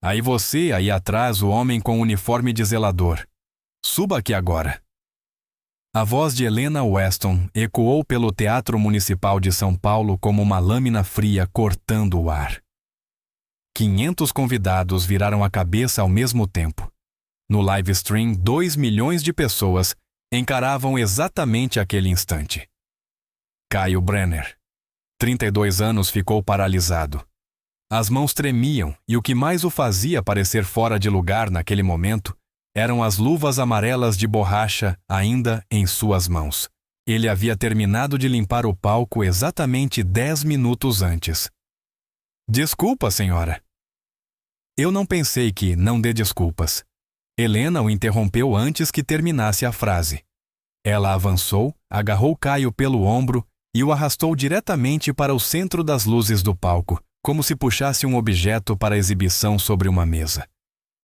Aí você, aí atrás, o homem com o uniforme de zelador. Suba aqui agora. A voz de Helena Weston ecoou pelo Teatro Municipal de São Paulo como uma lâmina fria cortando o ar. 500 convidados viraram a cabeça ao mesmo tempo. No live stream, 2 milhões de pessoas encaravam exatamente aquele instante. Kyle Brenner, 32 anos, ficou paralisado. As mãos tremiam e o que mais o fazia parecer fora de lugar naquele momento eram as luvas amarelas de borracha ainda em suas mãos. Ele havia terminado de limpar o palco exatamente 10 minutos antes. Desculpa, senhora. Eu não pensei que não dê desculpas. Helena o interrompeu antes que terminasse a frase. Ela avançou, agarrou Caio pelo ombro e o arrastou diretamente para o centro das luzes do palco, como se puxasse um objeto para exibição sobre uma mesa.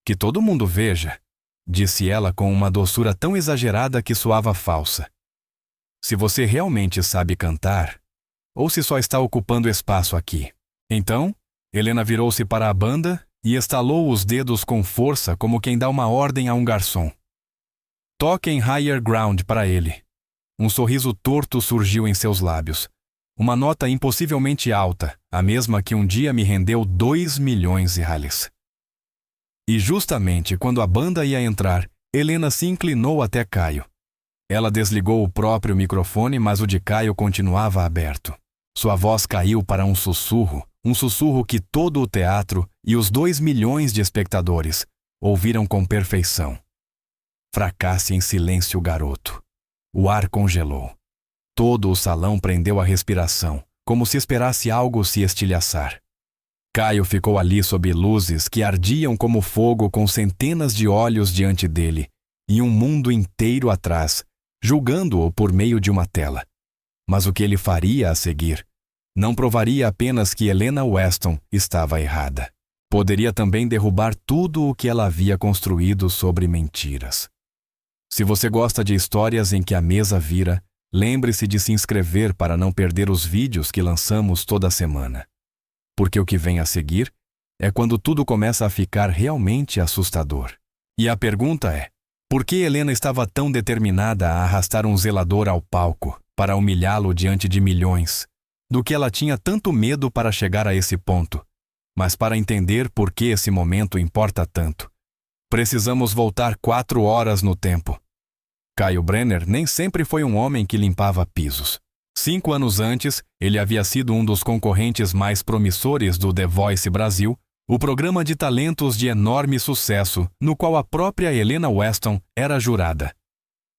Que todo mundo veja, disse ela com uma doçura tão exagerada que soava falsa. Se você realmente sabe cantar, ou se só está ocupando espaço aqui. Então, Helena virou-se para a banda e estalou os dedos com força como quem dá uma ordem a um garçom. Toquem Higher Ground para ele. Um sorriso torto surgiu em seus lábios. Uma nota impossivelmente alta, a mesma que um dia me rendeu 2 milhões de reais. E justamente quando a banda ia entrar, Helena se inclinou até Caio. Ela desligou o próprio microfone, mas o de Caio continuava aberto. Sua voz caiu para um sussurro que todo o teatro e os 2 milhões de espectadores ouviram com perfeição. Fracasse em silêncio, garoto. O ar congelou. Todo o salão prendeu a respiração, como se esperasse algo se estilhaçar. Caio ficou ali sob luzes que ardiam como fogo, com centenas de olhos diante dele e um mundo inteiro atrás, julgando-o por meio de uma tela. Mas o que ele faria a seguir não provaria apenas que Helena Weston estava errada. Poderia também derrubar tudo o que ela havia construído sobre mentiras. Se você gosta de histórias em que a mesa vira, lembre-se de se inscrever para não perder os vídeos que lançamos toda semana. Porque o que vem a seguir é quando tudo começa a ficar realmente assustador. E a pergunta é, por que Helena estava tão determinada a arrastar um zelador ao palco para humilhá-lo diante de milhões? Do que ela tinha tanto medo para chegar a esse ponto? Mas para entender por que esse momento importa tanto, precisamos voltar 4 horas no tempo. Kyle Brenner nem sempre foi um homem que limpava pisos. 5 anos antes, ele havia sido um dos concorrentes mais promissores do The Voice Brasil, o programa de talentos de enorme sucesso, no qual a própria Helena Weston era jurada.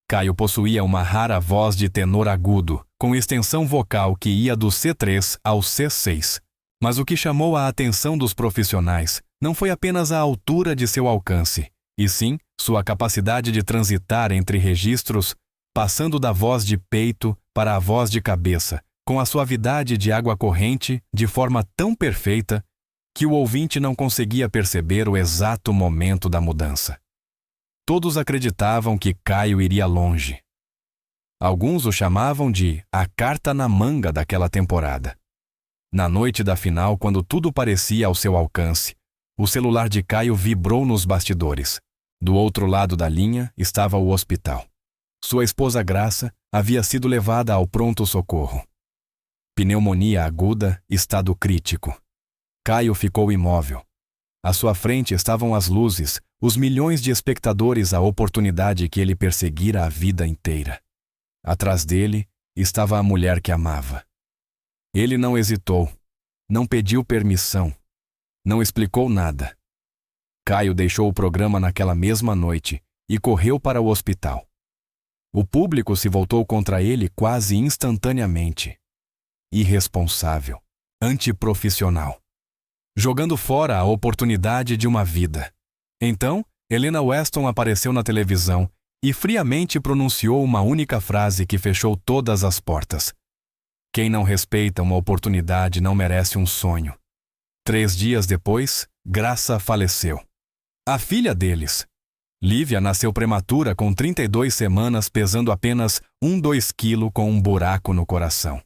Caio possuía uma rara voz de tenor agudo, com extensão vocal que ia do C3 ao C6. Mas o que chamou a atenção dos profissionais não foi apenas a altura de seu alcance, e sim sua capacidade de transitar entre registros, passando da voz de peito para a voz de cabeça, com a suavidade de água corrente, de forma tão perfeita que o ouvinte não conseguia perceber o exato momento da mudança. Todos acreditavam que Caio iria longe. Alguns o chamavam de a carta na manga daquela temporada. Na noite da final, quando tudo parecia ao seu alcance, o celular de Caio vibrou nos bastidores. Do outro lado da linha estava o hospital. Sua esposa Graça havia sido levada ao pronto-socorro. Pneumonia aguda, estado crítico. Caio ficou imóvel. À sua frente estavam as luzes, os milhões de espectadores, a oportunidade que ele perseguira a vida inteira. Atrás dele estava a mulher que amava. Ele não hesitou, não pediu permissão, não explicou nada. Caio deixou o programa naquela mesma noite e correu para o hospital. O público se voltou contra ele quase instantaneamente. Irresponsável, antiprofissional, jogando fora a oportunidade de uma vida. Então, Helena Weston apareceu na televisão e friamente pronunciou uma única frase que fechou todas as portas. Quem não respeita uma oportunidade não merece um sonho. 3 dias depois, Graça faleceu. A filha deles, Lívia, nasceu prematura com 32 semanas, pesando apenas 2 quilos com um buraco no coração.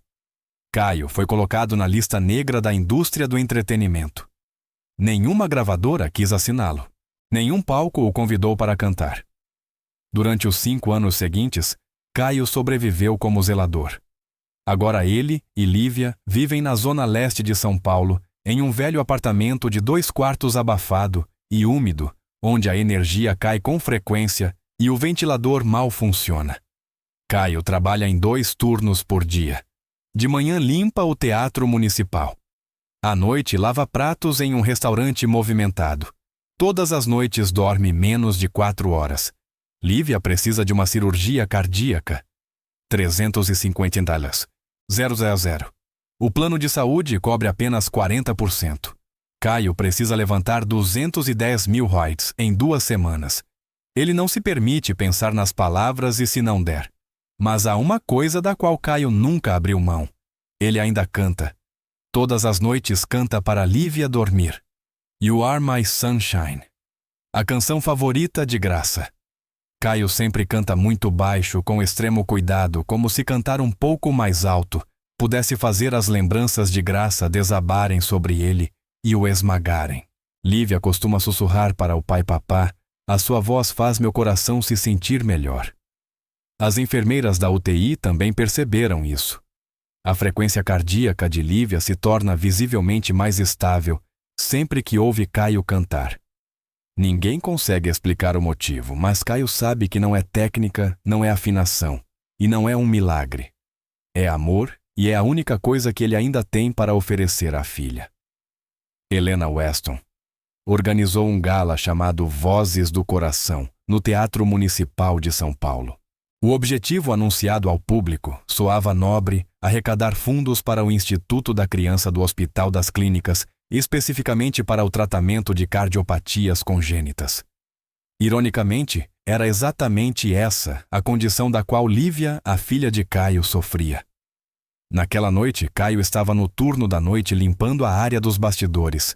Caio foi colocado na lista negra da indústria do entretenimento. Nenhuma gravadora quis assiná-lo. Nenhum palco o convidou para cantar. Durante os 5 anos seguintes, Caio sobreviveu como zelador. Agora ele e Lívia vivem na zona leste de São Paulo, em um velho apartamento de 2 quartos abafado e úmido, onde a energia cai com frequência e o ventilador mal funciona. Caio trabalha em 2 turnos por dia. De manhã limpa o Teatro Municipal. À noite lava pratos em um restaurante movimentado. Todas as noites dorme menos de 4 horas. Lívia precisa de uma cirurgia cardíaca. $350. 000. O plano de saúde cobre apenas 40%. Caio precisa levantar 210 mil reais em 2 semanas. Ele não se permite pensar nas palavras e se não der. Mas há uma coisa da qual Caio nunca abriu mão. Ele ainda canta. Todas as noites canta para Lívia dormir. You Are My Sunshine. A canção favorita de Graça. Caio sempre canta muito baixo, com extremo cuidado, como se cantar um pouco mais alto pudesse fazer as lembranças de Graça desabarem sobre ele e o esmagarem. Lívia costuma sussurrar para o pai papá, a sua voz faz meu coração se sentir melhor. As enfermeiras da UTI também perceberam isso. A frequência cardíaca de Lívia se torna visivelmente mais estável sempre que ouve Caio cantar. Ninguém consegue explicar o motivo, mas Caio sabe que não é técnica, não é afinação, e não é um milagre. É amor e é a única coisa que ele ainda tem para oferecer à filha. Helena Weston organizou um gala chamado Vozes do Coração, no Teatro Municipal de São Paulo. O objetivo anunciado ao público soava nobre: arrecadar fundos para o Instituto da Criança do Hospital das Clínicas, especificamente para o tratamento de cardiopatias congênitas. Ironicamente, era exatamente essa a condição da qual Lívia, a filha de Caio, sofria. Naquela noite, Caio estava no turno da noite limpando a área dos bastidores.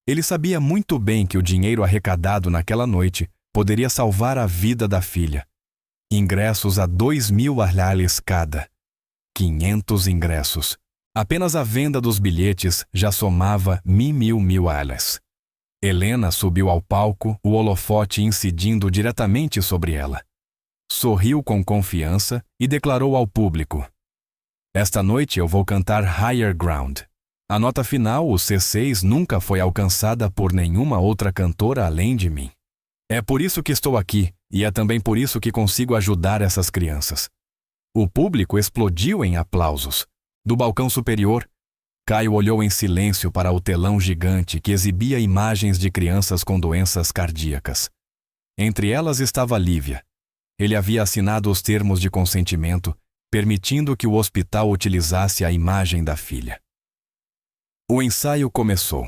Ele sabia muito bem que o dinheiro arrecadado naquela noite poderia salvar a vida da filha. Ingressos a $2.000 cada. 500 ingressos. Apenas a venda dos bilhetes já somava $1.000. Helena subiu ao palco, o holofote incidindo diretamente sobre ela. Sorriu com confiança e declarou ao público: Esta noite eu vou cantar Higher Ground. A nota final, o C6, nunca foi alcançada por nenhuma outra cantora além de mim. É por isso que estou aqui, e é também por isso que consigo ajudar essas crianças. O público explodiu em aplausos. Do balcão superior, Caio olhou em silêncio para o telão gigante que exibia imagens de crianças com doenças cardíacas. Entre elas estava Lívia. Ele havia assinado os termos de consentimento, permitindo que o hospital utilizasse a imagem da filha. O ensaio começou.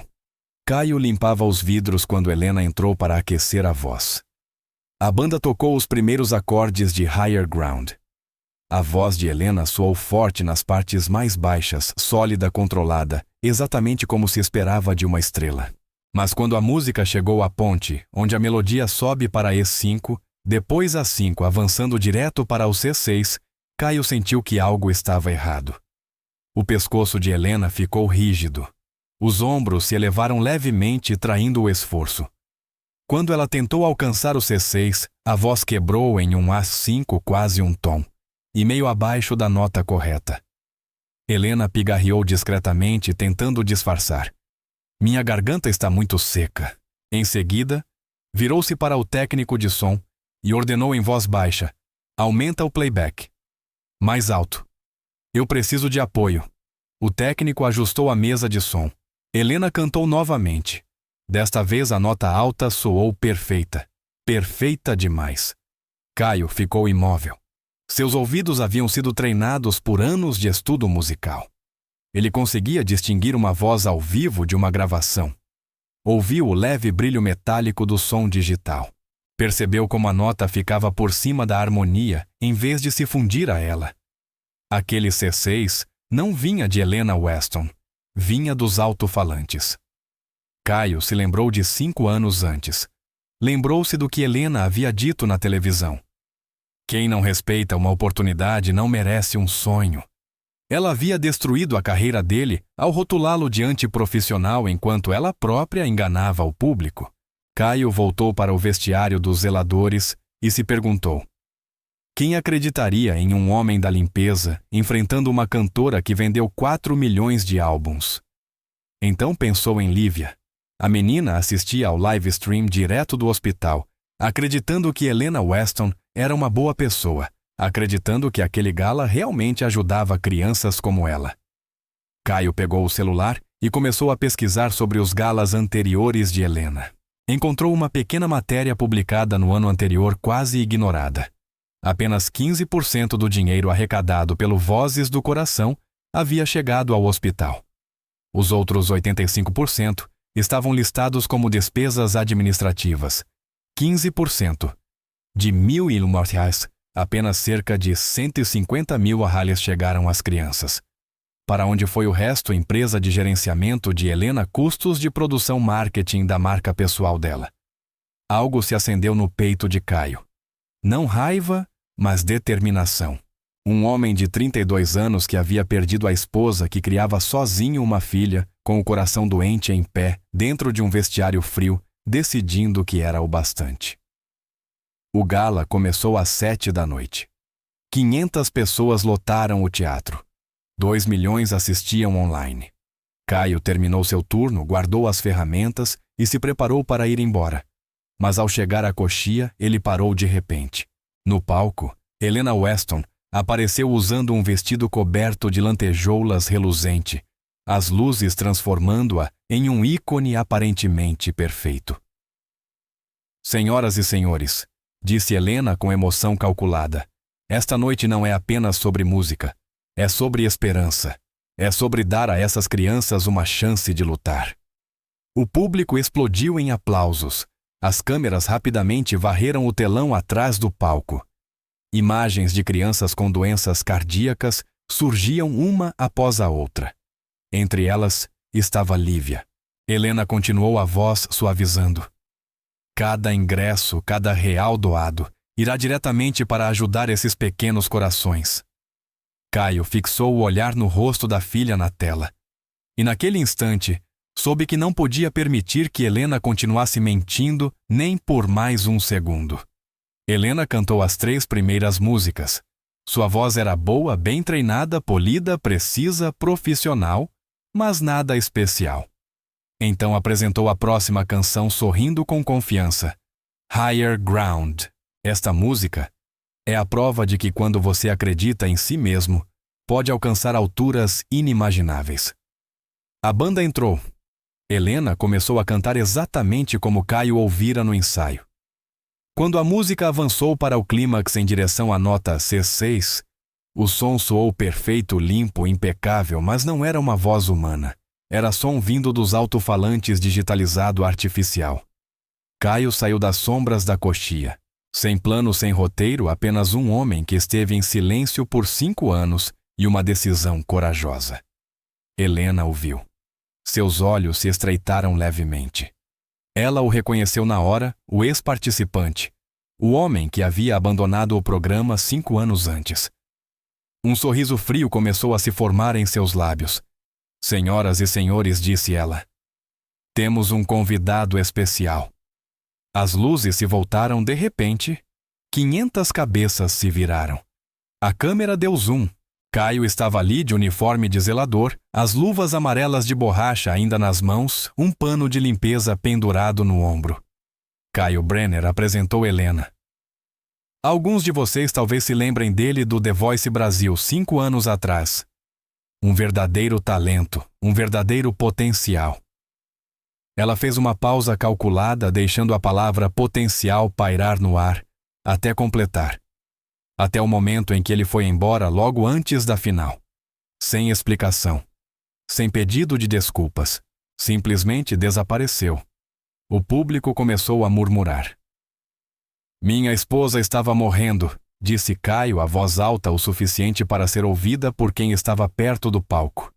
Caio limpava os vidros quando Helena entrou para aquecer a voz. A banda tocou os primeiros acordes de Higher Ground. A voz de Helena soou forte nas partes mais baixas, sólida, controlada, exatamente como se esperava de uma estrela. Mas quando a música chegou à ponte, onde a melodia sobe para E5, depois A5 avançando direto para o C6, Caio sentiu que algo estava errado. O pescoço de Helena ficou rígido. Os ombros se elevaram levemente, traindo o esforço. Quando ela tentou alcançar o C6, a voz quebrou em um A5 quase um tom, e meio abaixo da nota correta. Helena pigarreou discretamente, tentando disfarçar. Minha garganta está muito seca. Em seguida, virou-se para o técnico de som e ordenou em voz baixa: aumenta o playback. Mais alto. Eu preciso de apoio. O técnico ajustou a mesa de som. Helena cantou novamente. Desta vez a nota alta soou perfeita. Perfeita demais. Caio ficou imóvel. Seus ouvidos haviam sido treinados por anos de estudo musical. Ele conseguia distinguir uma voz ao vivo de uma gravação. Ouviu o leve brilho metálico do som digital. Percebeu como a nota ficava por cima da harmonia, em vez de se fundir a ela. Aquele C6 não vinha de Helena Weston, vinha dos alto-falantes. Caio se lembrou de 5 anos antes. Lembrou-se do que Helena havia dito na televisão. Quem não respeita uma oportunidade não merece um sonho. Ela havia destruído a carreira dele ao rotulá-lo de antiprofissional enquanto ela própria enganava o público. Caio voltou para o vestiário dos zeladores e se perguntou: quem acreditaria em um homem da limpeza enfrentando uma cantora que vendeu 4 milhões de álbuns? Então pensou em Lívia. A menina assistia ao live stream direto do hospital, acreditando que Helena Weston era uma boa pessoa, acreditando que aquele gala realmente ajudava crianças como ela. Caio pegou o celular e começou a pesquisar sobre os galas anteriores de Helena. Encontrou uma pequena matéria publicada no ano anterior quase ignorada. Apenas 15% do dinheiro arrecadado pelo Vozes do Coração havia chegado ao hospital. Os outros 85% estavam listados como despesas administrativas. 15%. De R$1.000, apenas cerca de 150 mil reais chegaram às crianças. Para onde foi o resto, empresa de gerenciamento de Helena, custos de produção marketing da marca pessoal dela. Algo se acendeu no peito de Caio. Não raiva, mas determinação. Um homem de 32 anos que havia perdido a esposa que criava sozinho uma filha, com o coração doente em pé, dentro de um vestiário frio, decidindo que era o bastante. O gala começou às 7 da noite. 500 pessoas lotaram o teatro. 2 milhões assistiam online. Caio terminou seu turno, guardou as ferramentas e se preparou para ir embora. Mas ao chegar à coxia, ele parou de repente. No palco, Helena Weston apareceu usando um vestido coberto de lantejoulas reluzente, as luzes transformando-a em um ícone aparentemente perfeito. Senhoras e senhores, disse Helena com emoção calculada, esta noite não é apenas sobre música, é sobre esperança, é sobre dar a essas crianças uma chance de lutar. O público explodiu em aplausos. As câmeras rapidamente varreram o telão atrás do palco. Imagens de crianças com doenças cardíacas surgiam uma após a outra. Entre elas estava Lívia. Helena continuou a voz suavizando. Cada ingresso, cada real doado, irá diretamente para ajudar esses pequenos corações. Caio fixou o olhar no rosto da filha na tela. E naquele instante, soube que não podia permitir que Helena continuasse mentindo nem por mais um segundo. Helena cantou as 3 primeiras músicas. Sua voz era boa, bem treinada, polida, precisa, profissional, mas nada especial. Então apresentou a próxima canção sorrindo com confiança. Higher Ground. Esta música é a prova de que quando você acredita em si mesmo, pode alcançar alturas inimagináveis. A banda entrou. Helena começou a cantar exatamente como Caio ouvira no ensaio. Quando a música avançou para o clímax em direção à nota C6, o som soou perfeito, limpo, impecável, mas não era uma voz humana. Era som vindo dos alto-falantes digitalizado artificial. Caio saiu das sombras da coxia. Sem plano, sem roteiro, apenas um homem que esteve em silêncio por 5 anos e uma decisão corajosa. Helena o viu. Seus olhos se estreitaram levemente. Ela o reconheceu na hora, o ex-participante, o homem que havia abandonado o programa 5 anos antes. Um sorriso frio começou a se formar em seus lábios. Senhoras e senhores, disse ela, temos um convidado especial. As luzes se voltaram de repente. 500 cabeças se viraram. A câmera deu zoom. Caio estava ali de uniforme de zelador, as luvas amarelas de borracha ainda nas mãos, um pano de limpeza pendurado no ombro. Caio Brenner apresentou Helena. Alguns de vocês talvez se lembrem dele do The Voice Brasil 5 anos atrás. Um verdadeiro talento, um verdadeiro potencial. Ela fez uma pausa calculada, deixando a palavra potencial pairar no ar, até completar. Até o momento em que ele foi embora logo antes da final. Sem explicação. Sem pedido de desculpas. Simplesmente desapareceu. O público começou a murmurar. Minha esposa estava morrendo, disse Caio a voz alta o suficiente para ser ouvida por quem estava perto do palco.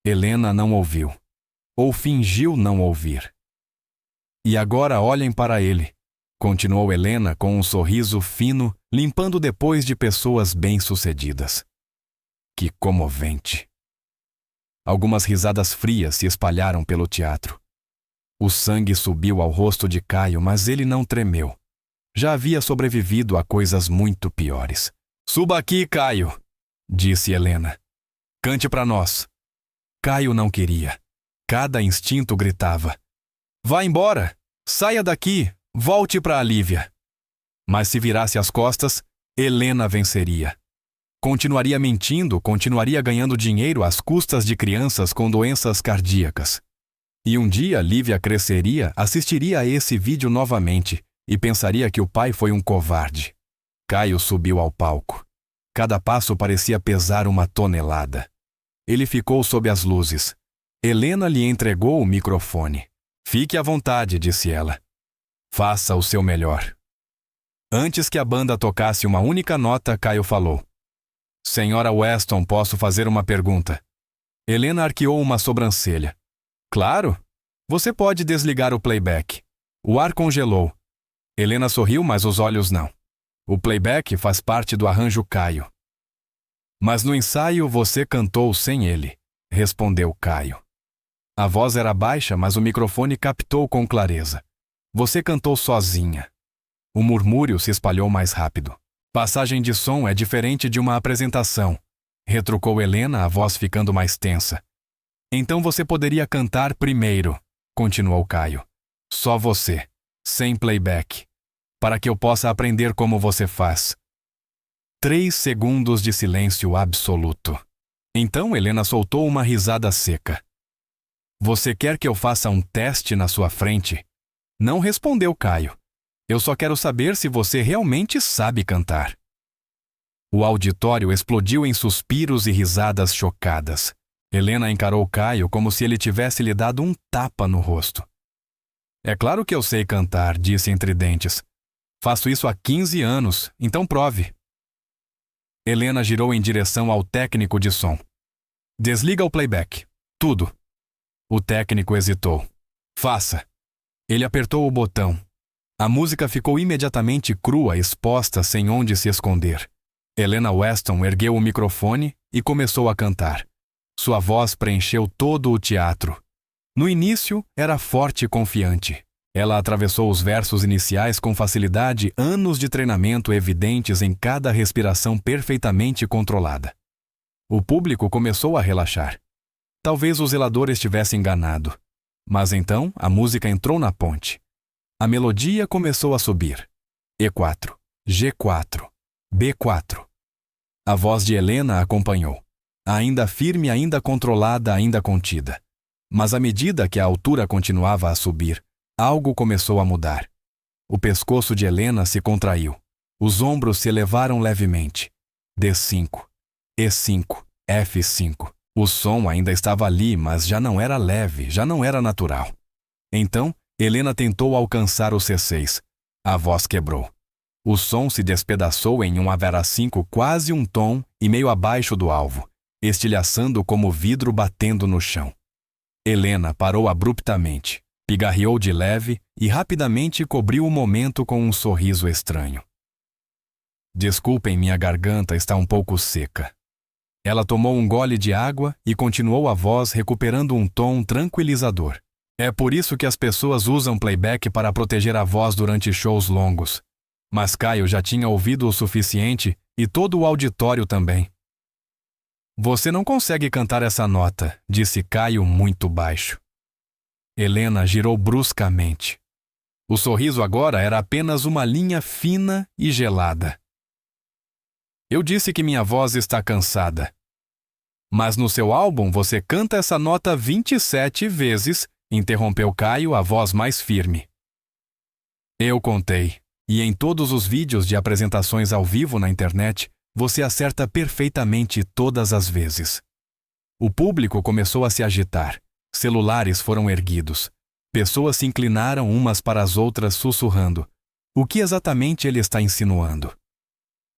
Helena não ouviu. Ou fingiu não ouvir. E agora olhem para ele, continuou Helena com um sorriso fino, limpando depois de pessoas bem-sucedidas. Que comovente! Algumas risadas frias se espalharam pelo teatro. O sangue subiu ao rosto de Caio, mas ele não tremeu. Já havia sobrevivido a coisas muito piores. Suba aqui, Caio, disse Helena. Cante para nós. Caio não queria. Cada instinto gritava: vá embora! Saia daqui! Volte para a Lívia! Mas se virasse as costas, Helena venceria. Continuaria mentindo, continuaria ganhando dinheiro às custas de crianças com doenças cardíacas. E um dia Lívia cresceria, assistiria a esse vídeo novamente e pensaria que o pai foi um covarde. Caio subiu ao palco. Cada passo parecia pesar uma tonelada. Ele ficou sob as luzes. Helena lhe entregou o microfone. Fique à vontade, disse ela. Faça o seu melhor. Antes que a banda tocasse uma única nota, Caio falou: Senhora Weston, posso fazer uma pergunta? Helena arqueou uma sobrancelha. Claro. Você pode desligar o playback. O ar congelou. Helena sorriu, mas os olhos não. O playback faz parte do arranjo Caio. Mas no ensaio você cantou sem ele, respondeu Caio. A voz era baixa, mas o microfone captou com clareza. Você cantou sozinha. O murmúrio se espalhou mais rápido. Passagem de som é diferente de uma apresentação, retrucou Helena, a voz ficando mais tensa. Então você poderia cantar primeiro, continuou Caio. Só você, sem playback, para que eu possa aprender como você faz. 3 segundos de silêncio absoluto. Então Helena soltou uma risada seca. Você quer que eu faça um teste na sua frente? Não respondeu Caio. Eu só quero saber se você realmente sabe cantar. O auditório explodiu em suspiros e risadas chocadas. Helena encarou Caio como se ele tivesse lhe dado um tapa no rosto. É claro que eu sei cantar, disse entre dentes. Faço isso há 15 anos, então prove. Helena girou em direção ao técnico de som. Desliga o playback. Tudo. O técnico hesitou. Faça. Ele apertou o botão. A música ficou imediatamente crua, exposta, sem onde se esconder. Helena Weston ergueu o microfone e começou a cantar. Sua voz preencheu todo o teatro. No início, era forte e confiante. Ela atravessou os versos iniciais com facilidade, anos de treinamento evidentes em cada respiração perfeitamente controlada. O público começou a relaxar. Talvez o zelador estivesse enganado. Mas então, a música entrou na ponte. A melodia começou a subir. E4, G4, B4. A voz de Helena acompanhou. Ainda firme, ainda controlada, ainda contida. Mas à medida que a altura continuava a subir, algo começou a mudar. O pescoço de Helena se contraiu. Os ombros se elevaram levemente. D5, E5, F5. O som ainda estava ali, mas já não era leve, já não era natural. Então, Helena tentou alcançar o C6. A voz quebrou. O som se despedaçou em um Avera5 quase um tom e meio abaixo do alvo, estilhaçando como vidro batendo no chão. Helena parou abruptamente, pigarreou de leve e rapidamente cobriu o momento com um sorriso estranho. Desculpem, minha garganta está um pouco seca. Ela tomou um gole de água e continuou a voz recuperando um tom tranquilizador. É por isso que as pessoas usam playback para proteger a voz durante shows longos. Mas Caio já tinha ouvido o suficiente e todo o auditório também. Você não consegue cantar essa nota, disse Caio muito baixo. Helena girou bruscamente. O sorriso agora era apenas uma linha fina e gelada. Eu disse que minha voz está cansada. Mas no seu álbum você canta essa nota 27 vezes, interrompeu Caio, a voz mais firme. Eu contei, e em todos os vídeos de apresentações ao vivo na internet, você acerta perfeitamente todas as vezes. O público começou a se agitar. Celulares foram erguidos. Pessoas se inclinaram umas para as outras sussurrando. O que exatamente ele está insinuando?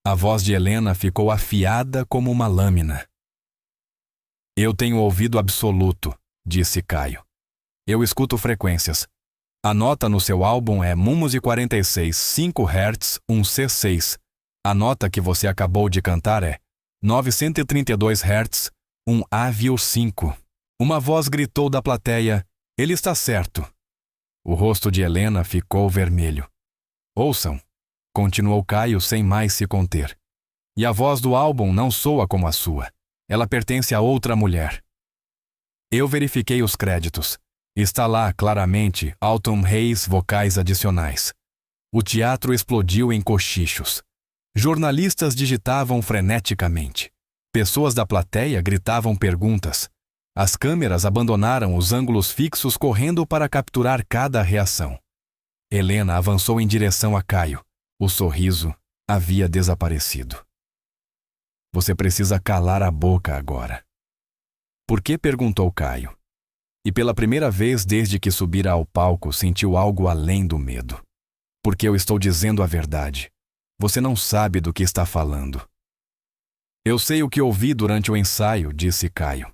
A voz de Helena ficou afiada como uma lâmina. Eu tenho ouvido absoluto, disse Caio. Eu escuto frequências. A nota no seu álbum é Mumuse 46, 5 Hz, um C6. A nota que você acabou de cantar é 932 Hz, um AVIO-5. Uma voz gritou da plateia: ele está certo. O rosto de Helena ficou vermelho. Ouçam, continuou Caio sem mais se conter. E a voz do álbum não soa como a sua. Ela pertence a outra mulher. Eu verifiquei os créditos. Está lá, claramente, Alton Hayes vocais adicionais. O teatro explodiu em cochichos. Jornalistas digitavam freneticamente. Pessoas da plateia gritavam perguntas. As câmeras abandonaram os ângulos fixos correndo para capturar cada reação. Helena avançou em direção a Caio. O sorriso havia desaparecido. Você precisa calar a boca agora. Por que? Perguntou Caio. E pela primeira vez desde que subira ao palco sentiu algo além do medo. Porque eu estou dizendo a verdade. Você não sabe do que está falando. Eu sei o que ouvi durante o ensaio, disse Caio.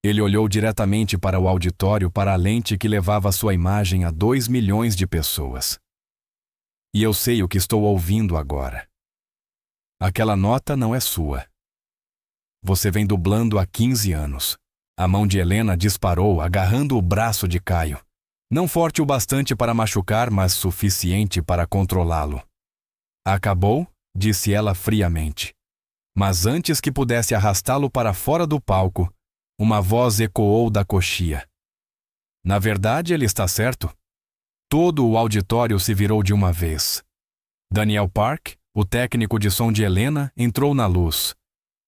Ele olhou diretamente para o auditório para a lente que levava sua imagem a 2 milhões de pessoas. E eu sei o que estou ouvindo agora. Aquela nota não é sua. Você vem dublando há 15 anos. A mão de Helena disparou, agarrando o braço de Caio. Não forte o bastante para machucar, mas suficiente para controlá-lo. Acabou? Disse ela friamente. Mas antes que pudesse arrastá-lo para fora do palco, uma voz ecoou da coxia. Na verdade, ele está certo. Todo o auditório se virou de uma vez. Daniel Park, o técnico de som de Helena, entrou na luz.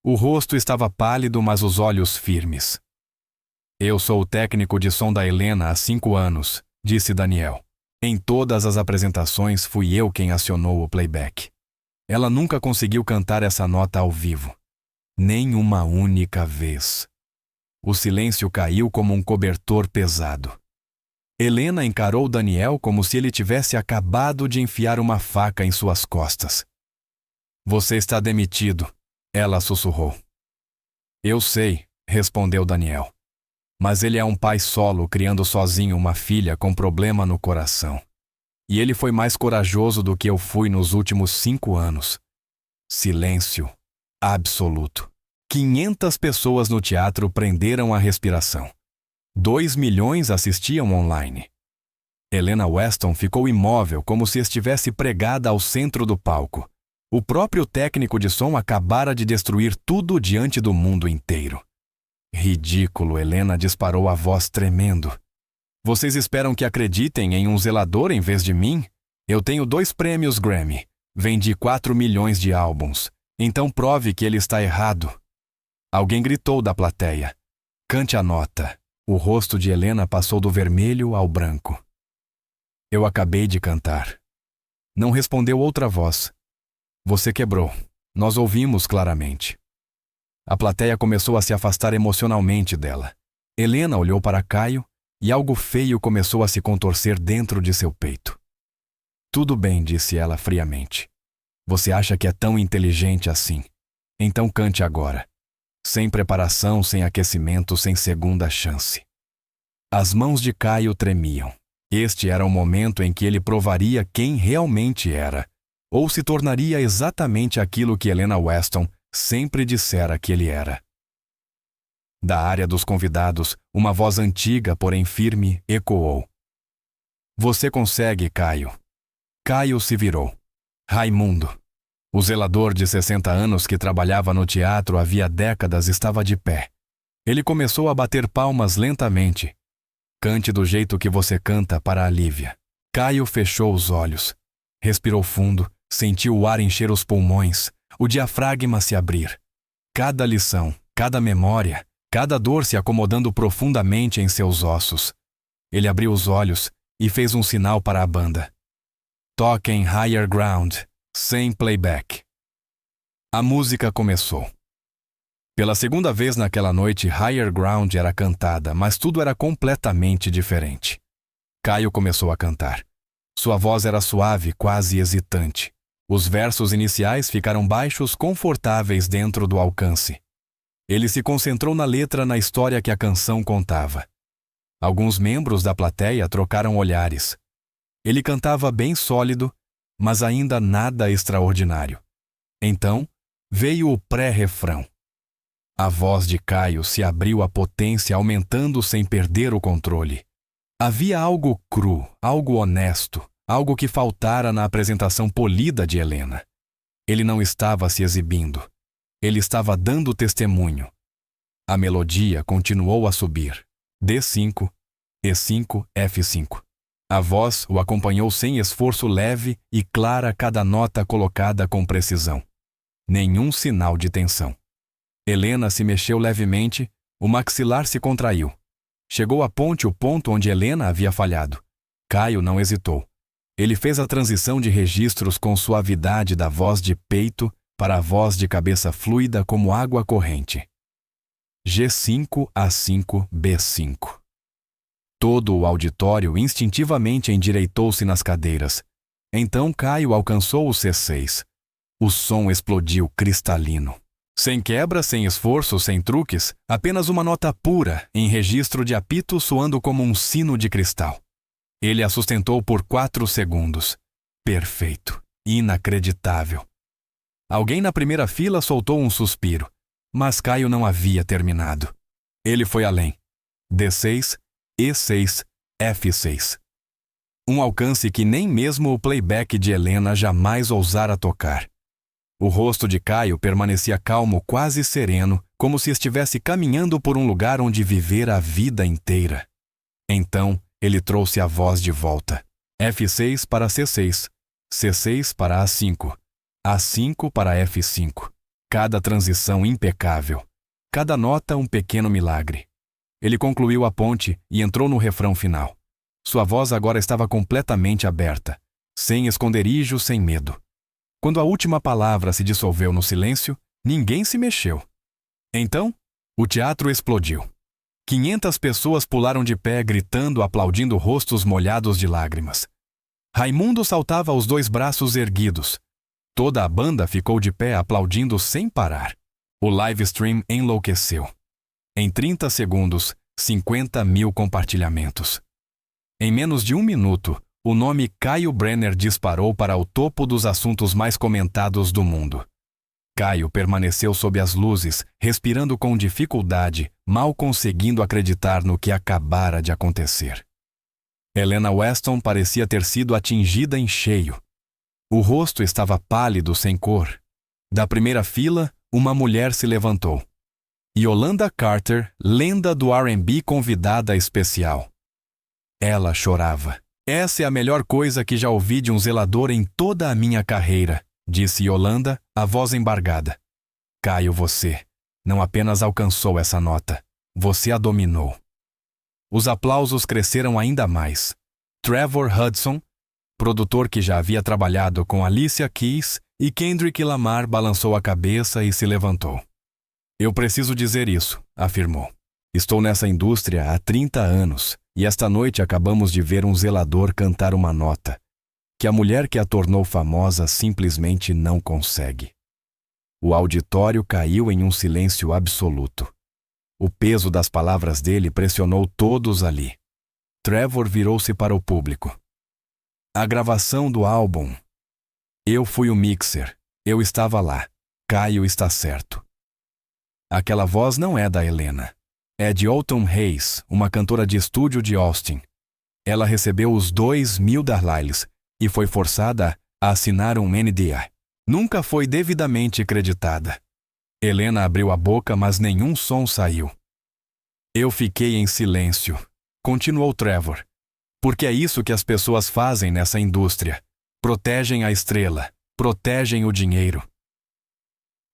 O rosto estava pálido, mas os olhos firmes. Eu sou o técnico de som da Helena há 5 anos, disse Daniel. Em todas as apresentações fui eu quem acionou o playback. Ela nunca conseguiu cantar essa nota ao vivo. Nem uma única vez. O silêncio caiu como um cobertor pesado. Helena encarou Daniel como se ele tivesse acabado de enfiar uma faca em suas costas. Você está demitido, ela sussurrou. Eu sei, respondeu Daniel. Mas ele é um pai solo criando sozinho uma filha com problema no coração. E ele foi mais corajoso do que eu fui nos últimos 5 anos. Silêncio absoluto. 500 pessoas no teatro prenderam a respiração. 2 milhões assistiam online. Helena Weston ficou imóvel como se estivesse pregada ao centro do palco. O próprio técnico de som acabara de destruir tudo diante do mundo inteiro. Ridículo, Helena disparou a voz tremendo. Vocês esperam que acreditem em um zelador em vez de mim? Eu tenho 2 prêmios Grammy. Vendi 4 milhões de álbuns. Então prove que ele está errado. Alguém gritou da plateia. Cante a nota. O rosto de Helena passou do vermelho ao branco. Eu acabei de cantar. Não respondeu outra voz. Você quebrou. Nós ouvimos claramente. A plateia começou a se afastar emocionalmente dela. Helena olhou para Caio e algo feio começou a se contorcer dentro de seu peito. Tudo bem, disse ela friamente. Você acha que é tão inteligente assim? Então cante agora. Sem preparação, sem aquecimento, sem segunda chance. As mãos de Caio tremiam. Este era o momento em que ele provaria quem realmente era, ou se tornaria exatamente aquilo que Helena Weston sempre dissera que ele era. Da área dos convidados, uma voz antiga, porém firme, ecoou. Você consegue, Caio. Caio se virou. Raimundo. O zelador de 60 anos que trabalhava no teatro havia décadas estava de pé. Ele começou a bater palmas lentamente. Cante do jeito que você canta para a Lívia. Caio fechou os olhos. Respirou fundo, sentiu o ar encher os pulmões, o diafragma se abrir. Cada lição, cada memória, cada dor se acomodando profundamente em seus ossos. Ele abriu os olhos e fez um sinal para a banda. Toquem Higher Ground, sem playback. A música começou. Pela segunda vez naquela noite, Higher Ground era cantada, mas tudo era completamente diferente. Caio começou a cantar. Sua voz era suave, quase hesitante. Os versos iniciais ficaram baixos, confortáveis dentro do alcance. Ele se concentrou na letra, na história que a canção contava. Alguns membros da plateia trocaram olhares. Ele cantava bem sólido, mas ainda nada extraordinário. Então, Veio o pré-refrão. A voz de Caio se abriu à potência, aumentando sem perder o controle. Havia algo cru, algo honesto, algo que faltara na apresentação polida de Helena. Ele não estava se exibindo. Ele estava dando testemunho. A melodia continuou a subir. D5, E5, F5. A voz o acompanhou sem esforço, leve e clara, cada nota colocada com precisão. Nenhum sinal de tensão. Helena se mexeu levemente, o maxilar se contraiu. Chegou à ponte o ponto onde Helena havia falhado. Caio não hesitou. Ele fez a transição de registros com suavidade da voz de peito para a voz de cabeça fluida como água corrente. G5, A5, B5. Todo o auditório instintivamente endireitou-se nas cadeiras. Então Caio alcançou o C6. O som explodiu cristalino. Sem quebra, sem esforço, sem truques, apenas uma nota pura, em registro de apito soando como um sino de cristal. Ele a sustentou por 4 segundos. Perfeito. Inacreditável. Alguém na primeira fila soltou um suspiro, mas Caio não havia terminado. Ele foi além. D6, E6, F6. Um alcance que nem mesmo o playback de Helena jamais ousara tocar. O rosto de Caio permanecia calmo, quase sereno, como se estivesse caminhando por um lugar onde vivera a vida inteira. Então, ele trouxe a voz de volta. F6 para C6, C6 para A5, A5 para F5. Cada transição impecável. Cada nota um pequeno milagre. Ele concluiu a ponte e entrou no refrão final. Sua voz agora estava completamente aberta, sem esconderijo, sem medo. Quando a última palavra se dissolveu no silêncio, ninguém se mexeu. Então, o teatro explodiu. 500 pessoas pularam de pé, gritando, aplaudindo, rostos molhados de lágrimas. Raimundo saltava aos 2 braços erguidos. Toda a banda ficou de pé, aplaudindo sem parar. O live stream enlouqueceu. Em 30 segundos, 50.000 compartilhamentos. Em menos de 1 minuto, o nome Caio Brenner disparou para o topo dos assuntos mais comentados do mundo. Caio permaneceu sob as luzes, respirando com dificuldade, mal conseguindo acreditar no que acabara de acontecer. Helena Weston parecia ter sido atingida em cheio. O rosto estava pálido, sem cor. Da primeira fila, uma mulher se levantou. Yolanda Carter, lenda do R&B, convidada especial. Ela chorava. Essa é a melhor coisa que já ouvi de um zelador em toda a minha carreira, disse Yolanda, a voz embargada. Caio, você não apenas alcançou essa nota, você a dominou. Os aplausos cresceram ainda mais. Trevor Hudson, produtor que já havia trabalhado com Alicia Keys e Kendrick Lamar, balançou a cabeça e se levantou. Eu preciso dizer isso, afirmou. Estou nessa indústria há 30 anos e esta noite acabamos de ver um zelador cantar uma nota que a mulher que a tornou famosa simplesmente não consegue. O auditório caiu em um silêncio absoluto. O peso das palavras dele pressionou todos ali. Trevor virou-se para o público. A gravação do álbum. Eu fui o mixer. Eu estava lá. Caio está certo. Aquela voz não é da Helena. É de Autumn Hayes, uma cantora de estúdio de Austin. Ela recebeu os 2.000 $, e foi forçada a assinar um NDA. Nunca foi devidamente creditada. Helena abriu a boca, mas nenhum som saiu. Eu fiquei em silêncio, continuou Trevor, porque é isso que as pessoas fazem nessa indústria. Protegem a estrela, protegem o dinheiro.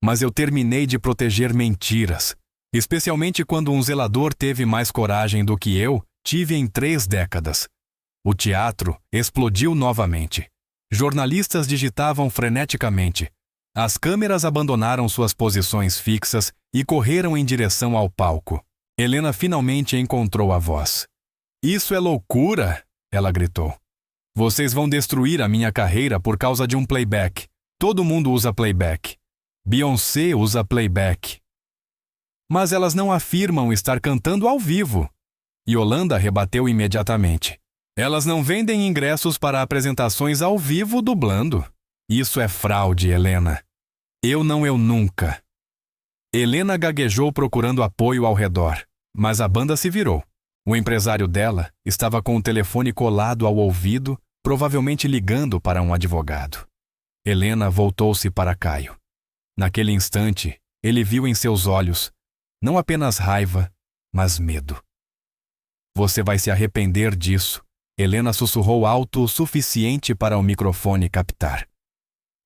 Mas eu terminei de proteger mentiras, especialmente quando um zelador teve mais coragem do que eu tive em 3 décadas. O teatro explodiu novamente. Jornalistas digitavam freneticamente. As câmeras abandonaram suas posições fixas e correram em direção ao palco. Helena finalmente encontrou a voz. Isso é loucura, ela gritou. Vocês vão destruir a minha carreira por causa de um playback. Todo mundo usa playback. Beyoncé usa playback. Mas elas não afirmam estar cantando ao vivo. Yolanda rebateu imediatamente. Elas não vendem ingressos para apresentações ao vivo dublando. Isso é fraude, Helena. Eu nunca. Helena gaguejou procurando apoio ao redor, mas a banda se virou. O empresário dela estava com o telefone colado ao ouvido, provavelmente ligando para um advogado. Helena voltou-se para Caio. Naquele instante, ele viu em seus olhos, não apenas raiva, mas medo. Você vai se arrepender disso, Helena sussurrou alto o suficiente para o microfone captar.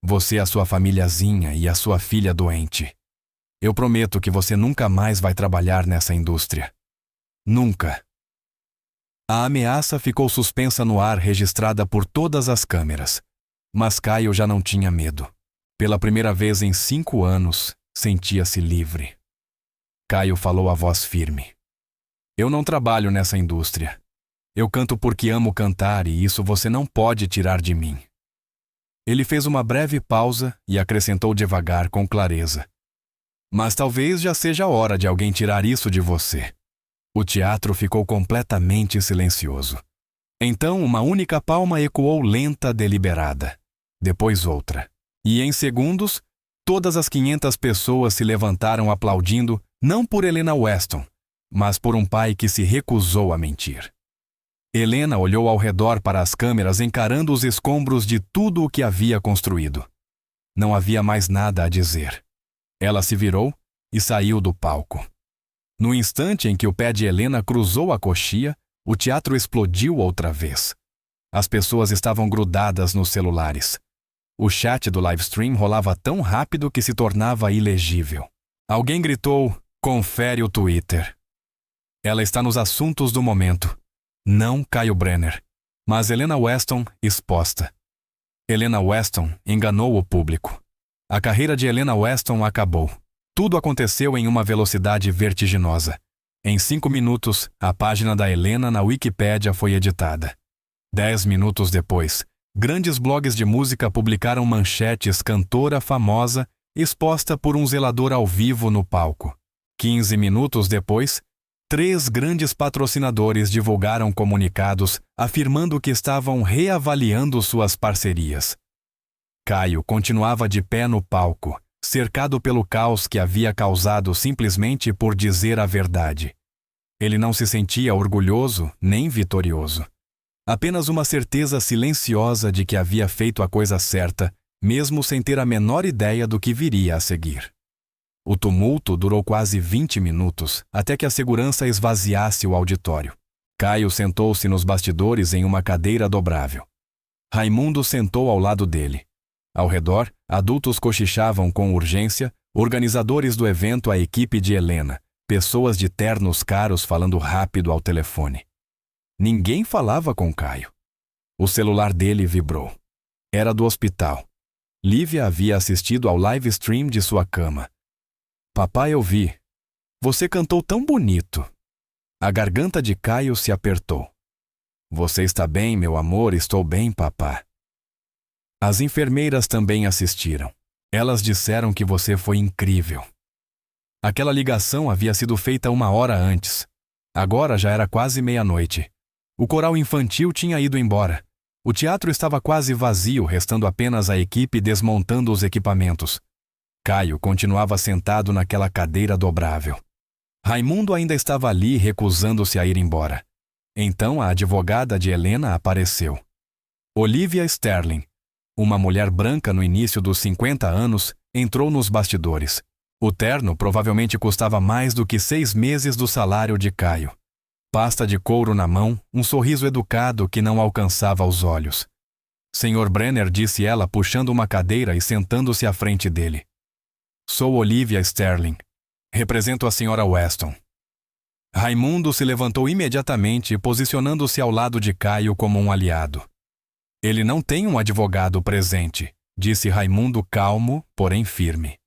Você, a sua famíliazinha e a sua filha doente. Eu prometo que você nunca mais vai trabalhar nessa indústria. Nunca. A ameaça ficou suspensa no ar, registrada por todas as câmeras. Mas Caio já não tinha medo. Pela primeira vez em 5 anos, sentia-se livre. Caio falou a voz firme. Eu não trabalho nessa indústria. Eu canto porque amo cantar e isso você não pode tirar de mim. Ele fez uma breve pausa e acrescentou devagar, com clareza. Mas talvez já seja a hora de alguém tirar isso de você. O teatro ficou completamente silencioso. Então uma única palma ecoou lenta, deliberada. Depois outra. E em segundos, todas as 500 pessoas se levantaram aplaudindo, não por Helena Weston, mas por um pai que se recusou a mentir. Helena olhou ao redor para as câmeras, encarando os escombros de tudo o que havia construído. Não havia mais nada a dizer. Ela se virou e saiu do palco. No instante em que o pé de Helena cruzou a coxia, o teatro explodiu outra vez. As pessoas estavam grudadas nos celulares. O chat do livestream rolava tão rápido que se tornava ilegível. Alguém gritou, confere o Twitter. Ela está nos assuntos do momento. Não Caio Brenner, mas Helena Weston exposta. Helena Weston enganou o público. A carreira de Helena Weston acabou. Tudo aconteceu em uma velocidade vertiginosa. Em 5 minutos, a página da Helena na Wikipédia foi editada. 10 minutos depois, grandes blogs de música publicaram manchetes cantora famosa exposta por um zelador ao vivo no palco. 15 minutos depois, 3 grandes patrocinadores divulgaram comunicados afirmando que estavam reavaliando suas parcerias. Caio continuava de pé no palco, cercado pelo caos que havia causado simplesmente por dizer a verdade. Ele não se sentia orgulhoso nem vitorioso. Apenas uma certeza silenciosa de que havia feito a coisa certa, mesmo sem ter a menor ideia do que viria a seguir. O tumulto durou quase 20 minutos, até que a segurança esvaziasse o auditório. Caio sentou-se nos bastidores em uma cadeira dobrável. Raimundo sentou ao lado dele. Ao redor, adultos cochichavam com urgência, organizadores do evento, a equipe de Helena, pessoas de ternos caros falando rápido ao telefone. Ninguém falava com Caio. O celular dele vibrou. Era do hospital. Lívia havia assistido ao live stream de sua cama. Papai, eu vi. Você cantou tão bonito. A garganta de Caio se apertou. Você está bem, meu amor? Estou bem, papá. As enfermeiras também assistiram. Elas disseram que você foi incrível. Aquela ligação havia sido feita 1 hora antes. Agora já era quase meia-noite. O coral infantil tinha ido embora. O teatro estava quase vazio, restando apenas a equipe desmontando os equipamentos. Caio continuava sentado naquela cadeira dobrável. Raimundo ainda estava ali, recusando-se a ir embora. Então a advogada de Helena apareceu. Olivia Sterling, uma mulher branca no início dos 50 anos, entrou nos bastidores. O terno provavelmente custava mais do que 6 meses do salário de Caio. Pasta de couro na mão, um sorriso educado que não alcançava os olhos. Sr. Brenner, disse ela, puxando uma cadeira e sentando-se à frente dele. Sou Olivia Sterling. Represento a Sra. Weston. Raimundo se levantou imediatamente, posicionando-se ao lado de Caio como um aliado. Ele não tem um advogado presente, disse Raimundo calmo, porém firme.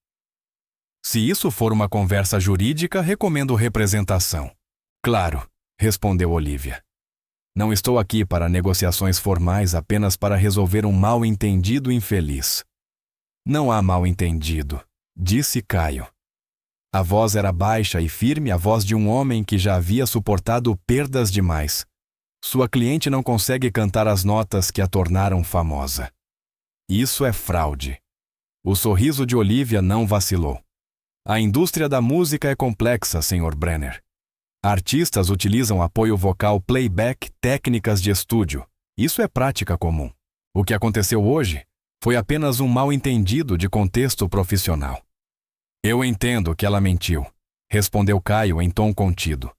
Se isso for uma conversa jurídica, recomendo representação. Claro, respondeu Olivia. Não estou aqui para negociações formais, apenas para resolver um mal-entendido infeliz. Não há mal-entendido, disse Caio. A voz era baixa e firme, a voz de um homem que já havia suportado perdas demais. Sua cliente não consegue cantar as notas que a tornaram famosa. Isso é fraude. O sorriso de Olivia não vacilou. A indústria da música é complexa, Sr. Brenner. Artistas utilizam apoio vocal playback, técnicas de estúdio. Isso é prática comum. O que aconteceu hoje foi apenas um mal-entendido de contexto profissional. Eu entendo que ela mentiu, respondeu Caio em tom contido.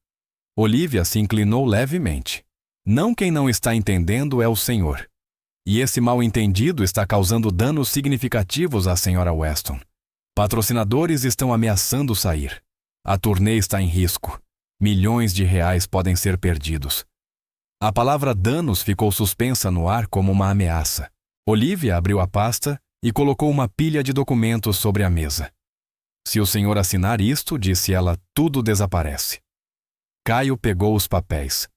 Olivia se inclinou levemente. Não, quem não está entendendo é o senhor. E esse mal-entendido está causando danos significativos à Sra. Weston. Patrocinadores estão ameaçando sair. A turnê está em risco. Milhões de reais podem ser perdidos. A palavra danos ficou suspensa no ar como uma ameaça. Olivia abriu a pasta e colocou uma pilha de documentos sobre a mesa. Se o senhor assinar isto, disse ela, tudo desaparece. Caio pegou os papéis.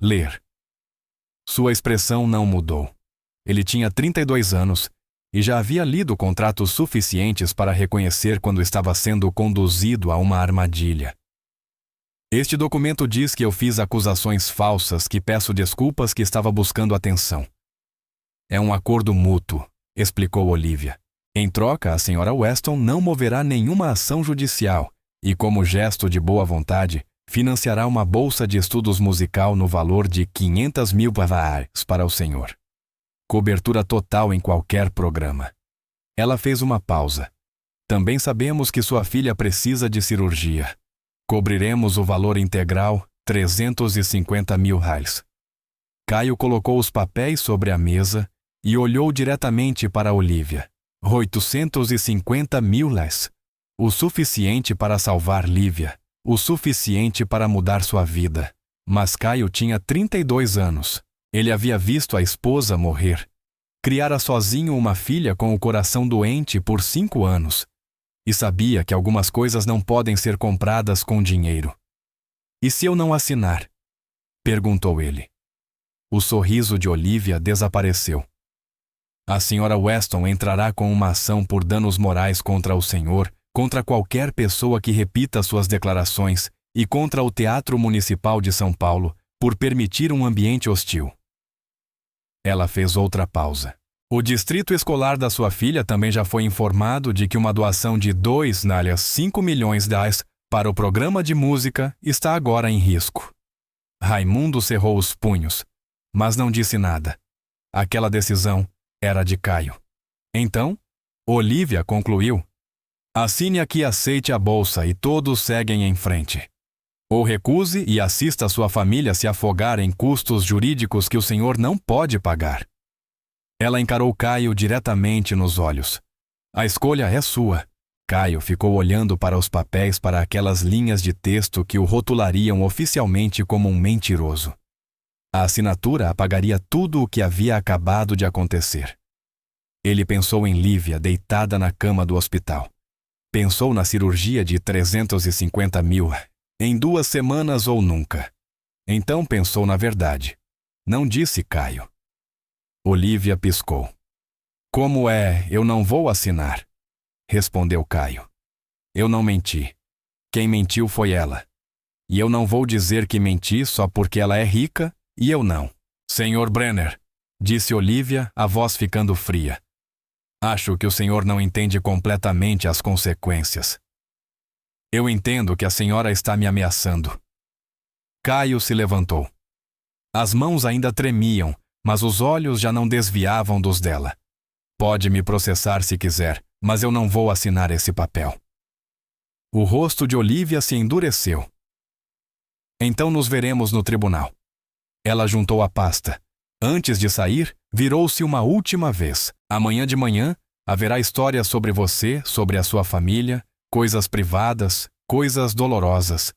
Ler. Sua expressão não mudou. Ele tinha 32 anos e já havia lido contratos suficientes para reconhecer quando estava sendo conduzido a uma armadilha. Este documento diz que eu fiz acusações falsas, que peço desculpas, que estava buscando atenção. É um acordo mútuo, explicou Olivia. Em troca, a Sra. Weston não moverá nenhuma ação judicial e, como gesto de boa vontade, financiará uma bolsa de estudos musical no valor de 500 mil bavares para o senhor. Cobertura total em qualquer programa. Ela fez uma pausa. Também sabemos que sua filha precisa de cirurgia. Cobriremos o valor integral, 350 mil reais. Caio colocou os papéis sobre a mesa e olhou diretamente para Olivia. 850 mil reais. O suficiente para salvar Lívia. O suficiente para mudar sua vida. Mas Caio tinha 32 anos. Ele havia visto a esposa morrer. Criara sozinho uma filha com o coração doente por 5 anos. E sabia que algumas coisas não podem ser compradas com dinheiro. E se eu não assinar? Perguntou ele. O sorriso de Olivia desapareceu. A Sra. Weston entrará com uma ação por danos morais contra o senhor, contra qualquer pessoa que repita suas declarações e contra o Teatro Municipal de São Paulo por permitir um ambiente hostil. Ela fez outra pausa. O distrito escolar da sua filha também já foi informado de que uma doação de 2,5 milhões de reais para o programa de música está agora em risco. Raimundo cerrou os punhos, mas não disse nada. Aquela decisão era de Caio. Então, Olivia concluiu: assine aqui e aceite a bolsa e todos seguem em frente. Ou recuse e assista sua família se afogar em custos jurídicos que o senhor não pode pagar. Ela encarou Caio diretamente nos olhos. A escolha é sua. Caio ficou olhando para os papéis, para aquelas linhas de texto que o rotulariam oficialmente como um mentiroso. A assinatura apagaria tudo o que havia acabado de acontecer. Ele pensou em Lívia deitada na cama do hospital. Pensou na cirurgia de 350 mil, em 2 semanas ou nunca. Então pensou na verdade. Não disse Caio. Olivia piscou. Como é, eu não vou assinar, respondeu Caio. Eu não menti. Quem mentiu foi ela. E eu não vou dizer que menti só porque ela é rica e eu não. Sr. Brenner, disse Olivia, a voz ficando fria. Acho que o senhor não entende completamente as consequências. Eu entendo que a senhora está me ameaçando. Caio se levantou. As mãos ainda tremiam, mas os olhos já não desviavam dos dela. Pode me processar se quiser, mas eu não vou assinar esse papel. O rosto de Olivia se endureceu. Então nos veremos no tribunal. Ela juntou a pasta. Antes de sair, virou-se uma última vez. Amanhã de manhã, haverá histórias sobre você, sobre a sua família, coisas privadas, coisas dolorosas.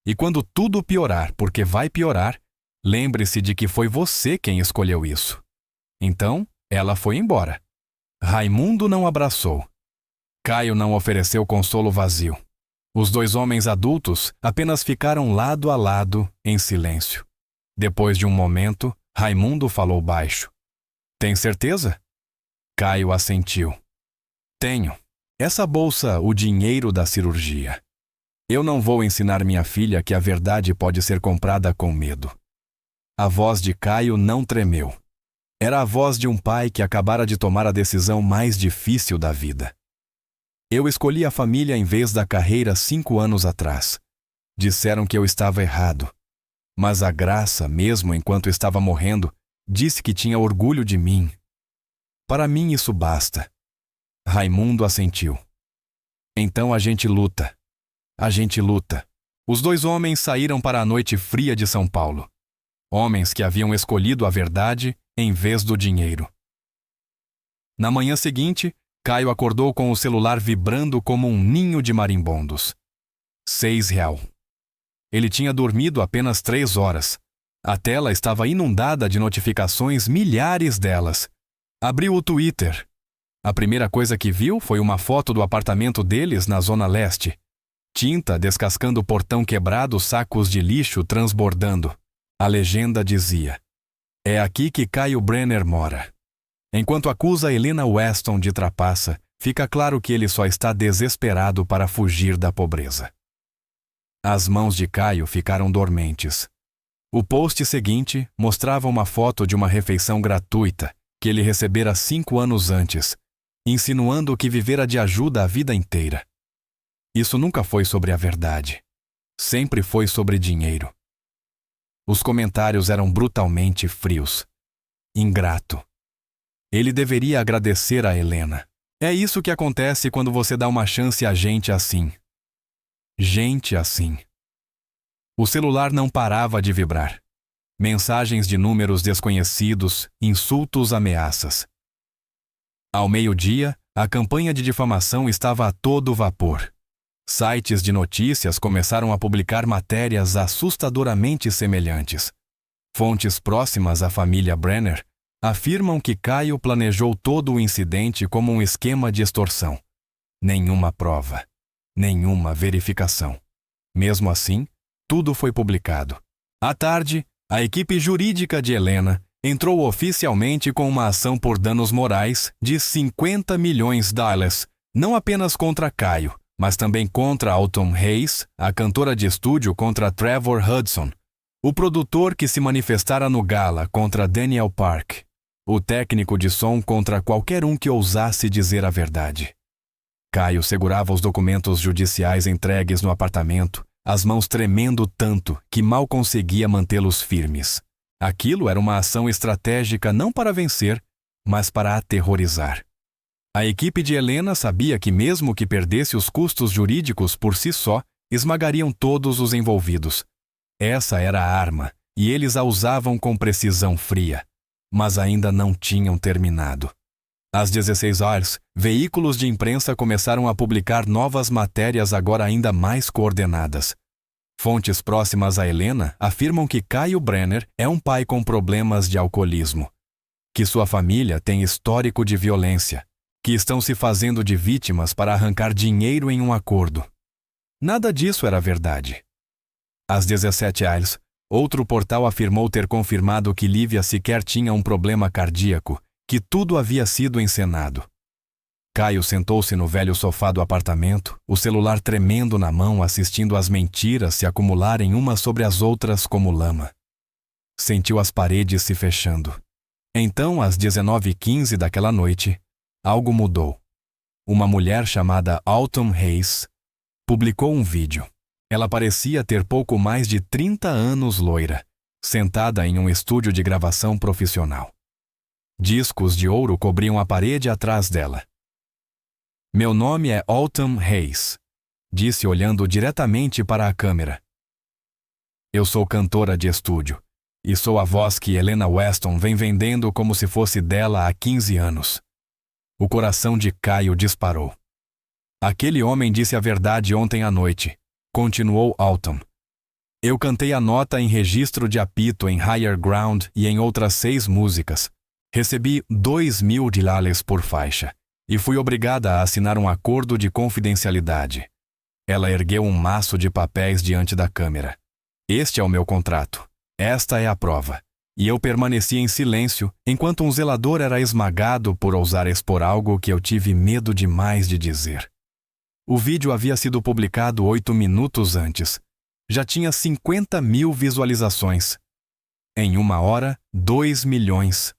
E quando tudo piorar, porque vai piorar, lembre-se de que foi você quem escolheu isso. Então, ela foi embora. Raimundo não abraçou. Caio não ofereceu consolo vazio. Os 2 homens adultos apenas ficaram lado a lado, em silêncio. Depois de um momento, Raimundo falou baixo. Tem certeza? Caio assentiu. Tenho. Essa bolsa, o dinheiro da cirurgia. Eu não vou ensinar minha filha que a verdade pode ser comprada com medo. A voz de Caio não tremeu. Era a voz de um pai que acabara de tomar a decisão mais difícil da vida. Eu escolhi a família em vez da carreira 5 anos atrás. Disseram que eu estava errado. Mas a graça, mesmo enquanto estava morrendo, disse que tinha orgulho de mim. Para mim isso basta. Raimundo assentiu. Então a gente luta. A gente luta. Os 2 homens saíram para a noite fria de São Paulo. Homens que haviam escolhido a verdade em vez do dinheiro. Na manhã seguinte, Caio acordou com o celular vibrando como um ninho de marimbondos. R$6. Ele tinha dormido apenas 3 horas. A tela estava inundada de notificações, milhares delas. Abriu o Twitter. A primeira coisa que viu foi uma foto do apartamento deles na Zona Leste. Tinta descascando o portão quebrado, sacos de lixo transbordando. A legenda dizia: "É aqui que Caio Brenner mora." Enquanto acusa Helena Weston de trapaça, fica claro que ele só está desesperado para fugir da pobreza. As mãos de Caio ficaram dormentes. O post seguinte mostrava uma foto de uma refeição gratuita que ele recebera 5 anos antes, insinuando que vivera de ajuda a vida inteira. Isso nunca foi sobre a verdade. Sempre foi sobre dinheiro. Os comentários eram brutalmente frios. Ingrato. Ele deveria agradecer a Helena. É isso que acontece quando você dá uma chance a gente assim. Gente assim. O celular não parava de vibrar. Mensagens de números desconhecidos, insultos, ameaças. Ao meio-dia, a campanha de difamação estava a todo vapor. Sites de notícias começaram a publicar matérias assustadoramente semelhantes. Fontes próximas à família Brenner afirmam que Caio planejou todo o incidente como um esquema de extorsão. Nenhuma prova. Nenhuma verificação. Mesmo assim, tudo foi publicado. À tarde, a equipe jurídica de Helena entrou oficialmente com uma ação por danos morais de $50 milhões, não apenas contra Caio, mas também contra Autumn Hayes, a cantora de estúdio, contra Trevor Hudson, o produtor que se manifestara no gala contra Daniel Park, o técnico de som contra qualquer um que ousasse dizer a verdade. Caio segurava os documentos judiciais entregues no apartamento, as mãos tremendo tanto que mal conseguia mantê-los firmes. Aquilo era uma ação estratégica não para vencer, mas para aterrorizar. A equipe de Helena sabia que mesmo que perdesse os custos jurídicos por si só, esmagariam todos os envolvidos. Essa era a arma, e eles a usavam com precisão fria. Mas ainda não tinham terminado. Às 16 horas, veículos de imprensa começaram a publicar novas matérias agora ainda mais coordenadas. Fontes próximas a Helena afirmam que Caio Brenner é um pai com problemas de alcoolismo, que sua família tem histórico de violência, que estão se fazendo de vítimas para arrancar dinheiro em um acordo. Nada disso era verdade. Às 17 horas, outro portal afirmou ter confirmado que Lívia sequer tinha um problema cardíaco, que tudo havia sido encenado. Caio sentou-se no velho sofá do apartamento, o celular tremendo na mão, assistindo às mentiras se acumularem umas sobre as outras como lama. Sentiu as paredes se fechando. Então, às 19h15 daquela noite, algo mudou. Uma mulher chamada Autumn Hayes publicou um vídeo. Ela parecia ter pouco mais de 30 anos, loira, sentada em um estúdio de gravação profissional. Discos de ouro cobriam a parede atrás dela. "Meu nome é Autumn Hayes", disse olhando diretamente para a câmera. "Eu sou cantora de estúdio, e sou a voz que Helena Weston vem vendendo como se fosse dela há 15 anos. O coração de Caio disparou. "Aquele homem disse a verdade ontem à noite", continuou Autumn. "Eu cantei a nota em registro de apito em Higher Ground e em outras 6 músicas. Recebi $2.000 por faixa e fui obrigada a assinar um acordo de confidencialidade." Ela ergueu um maço de papéis diante da câmera. "Este é o meu contrato. Esta é a prova." E eu permaneci em silêncio enquanto um zelador era esmagado por ousar expor algo que eu tive medo demais de dizer. O vídeo havia sido publicado 8 minutos antes. Já tinha 50 mil visualizações. Em 1 hora, 2 milhões.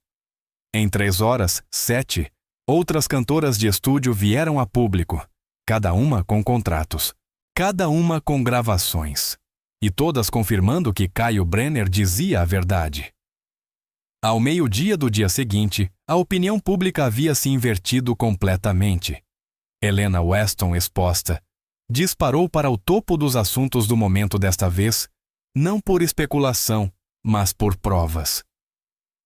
Em 3 horas, 7. Outras cantoras de estúdio vieram a público. cada uma com contratos, cada uma com gravações, e todas confirmando que Caio Brenner dizia a verdade. Ao meio-dia do dia seguinte, a opinião pública havia se invertido completamente. Helena Weston, exposta, disparou para o topo dos assuntos do momento desta vez, não por especulação, mas por provas.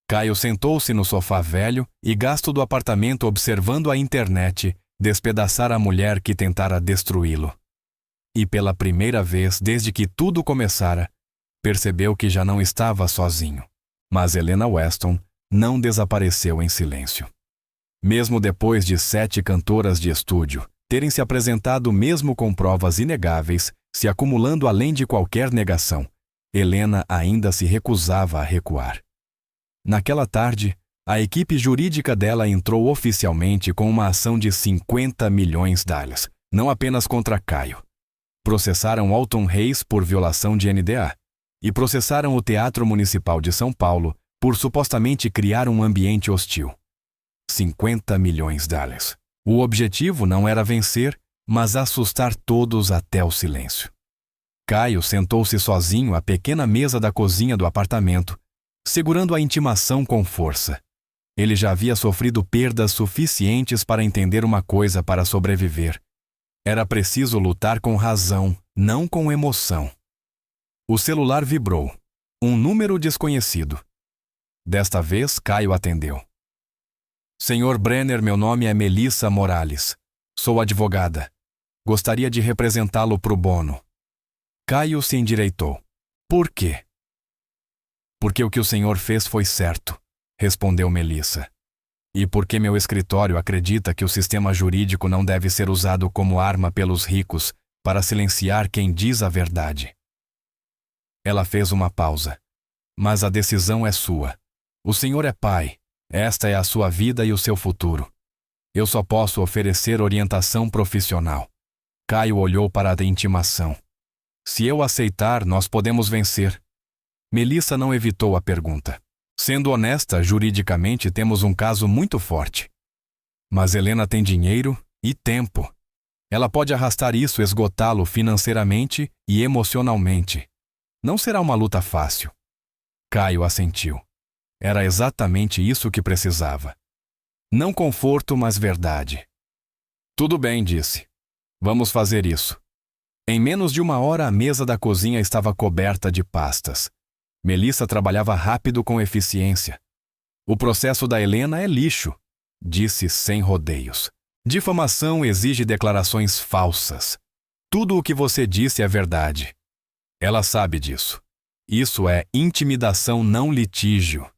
Caio sentou-se no sofá velho e gasto do apartamento observando a internet despedaçar a mulher que tentara destruí-lo. E pela primeira vez desde que tudo começara, percebeu que já não estava sozinho. Mas Helena Weston não desapareceu em silêncio. Mesmo depois de 7 cantoras de estúdio terem se apresentado mesmo com provas inegáveis, se acumulando além de qualquer negação, Helena ainda se recusava a recuar. Naquela tarde, a equipe jurídica dela entrou oficialmente com uma ação de $50 milhões, não apenas contra Caio. Processaram Alton Reis por violação de NDA e processaram o Teatro Municipal de São Paulo por supostamente criar um ambiente hostil. $50 milhões. O objetivo não era vencer, mas assustar todos até o silêncio. Caio sentou-se sozinho à pequena mesa da cozinha do apartamento, segurando a intimação com força. Ele já havia sofrido perdas suficientes para entender uma coisa para sobreviver. Era preciso lutar com razão, não com emoção. O celular vibrou. Um número desconhecido. Desta vez, Caio atendeu. Senhor Brenner, meu nome é Melissa Morales. Sou advogada. Gostaria de representá-lo pro bono. Caio se endireitou. Por quê? Porque o que o senhor fez foi certo, respondeu Melissa. E porque meu escritório acredita que o sistema jurídico não deve ser usado como arma pelos ricos para silenciar quem diz a verdade. Ela fez uma pausa. Mas a decisão é sua. O senhor é pai. Esta é a sua vida e o seu futuro. Eu só posso oferecer orientação profissional. Caio olhou para a intimação. Se eu aceitar, nós podemos vencer. Melissa não evitou a pergunta. Sendo honesta, juridicamente temos um caso muito forte. Mas Helena tem dinheiro e tempo. Ela pode arrastar isso e esgotá-lo financeiramente e emocionalmente. Não será uma luta fácil. Caio assentiu. Era exatamente isso que precisava. Não conforto, mas verdade. Tudo bem, disse. Vamos fazer isso. Em menos de 1 hora, a mesa da cozinha estava coberta de pastas. Melissa trabalhava rápido com eficiência. O processo da Helena é lixo, disse sem rodeios. Difamação exige declarações falsas. Tudo o que você disse é verdade. Ela sabe disso. Isso é intimidação, não litígio.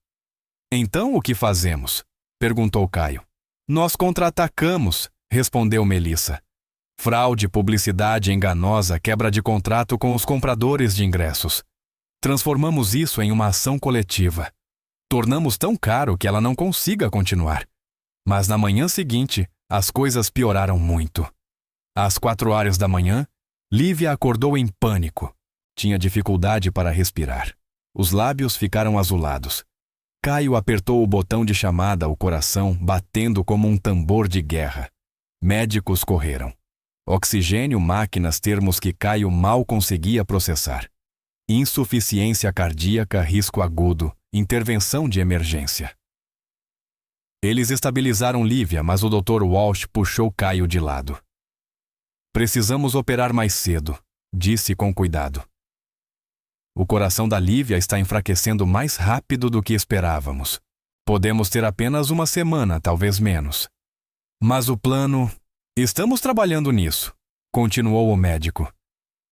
Então o que fazemos? Perguntou Caio. Nós contra-atacamos, respondeu Melissa. Fraude, publicidade enganosa, quebra de contrato com os compradores de ingressos. Transformamos isso em uma ação coletiva. Tornamos tão caro que ela não consiga continuar. Mas na manhã seguinte, as coisas pioraram muito. Às 4 horas da manhã, Lívia acordou em pânico. Tinha dificuldade para respirar. Os lábios ficaram azulados. Caio apertou o botão de chamada, o coração batendo como um tambor de guerra. Médicos correram. Oxigênio, máquinas, termos que Caio mal conseguia processar. Insuficiência cardíaca, risco agudo, intervenção de emergência. Eles estabilizaram Lívia, mas o Dr. Walsh puxou Caio de lado. Precisamos operar mais cedo, disse com cuidado. O coração da Lívia está enfraquecendo mais rápido do que esperávamos. Podemos ter apenas 1 semana, talvez menos. Mas o plano... Estamos trabalhando nisso, continuou o médico.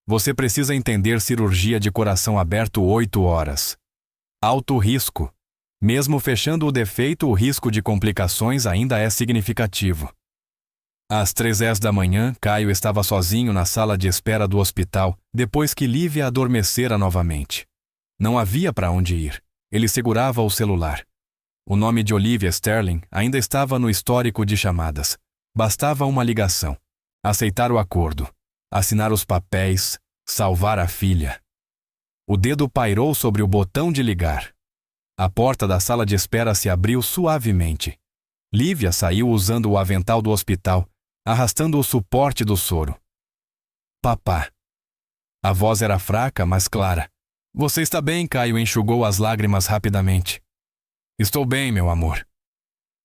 Você precisa entender cirurgia de coração aberto 8 horas. Alto risco. Mesmo fechando o defeito, o risco de complicações ainda é significativo. Às 3 da manhã, Caio estava sozinho na sala de espera do hospital, depois que Lívia adormecera novamente. Não havia para onde ir. Ele segurava o celular. O nome de Olivia Sterling ainda estava no histórico de chamadas. Bastava uma ligação. Aceitar o acordo. Assinar os papéis. Salvar a filha. O dedo pairou sobre o botão de ligar. A porta da sala de espera se abriu suavemente. Lívia saiu usando o avental do hospital, arrastando o suporte do soro. Papá. A voz era fraca, mas clara. Você está bem? Caio enxugou as lágrimas rapidamente. Estou bem, meu amor.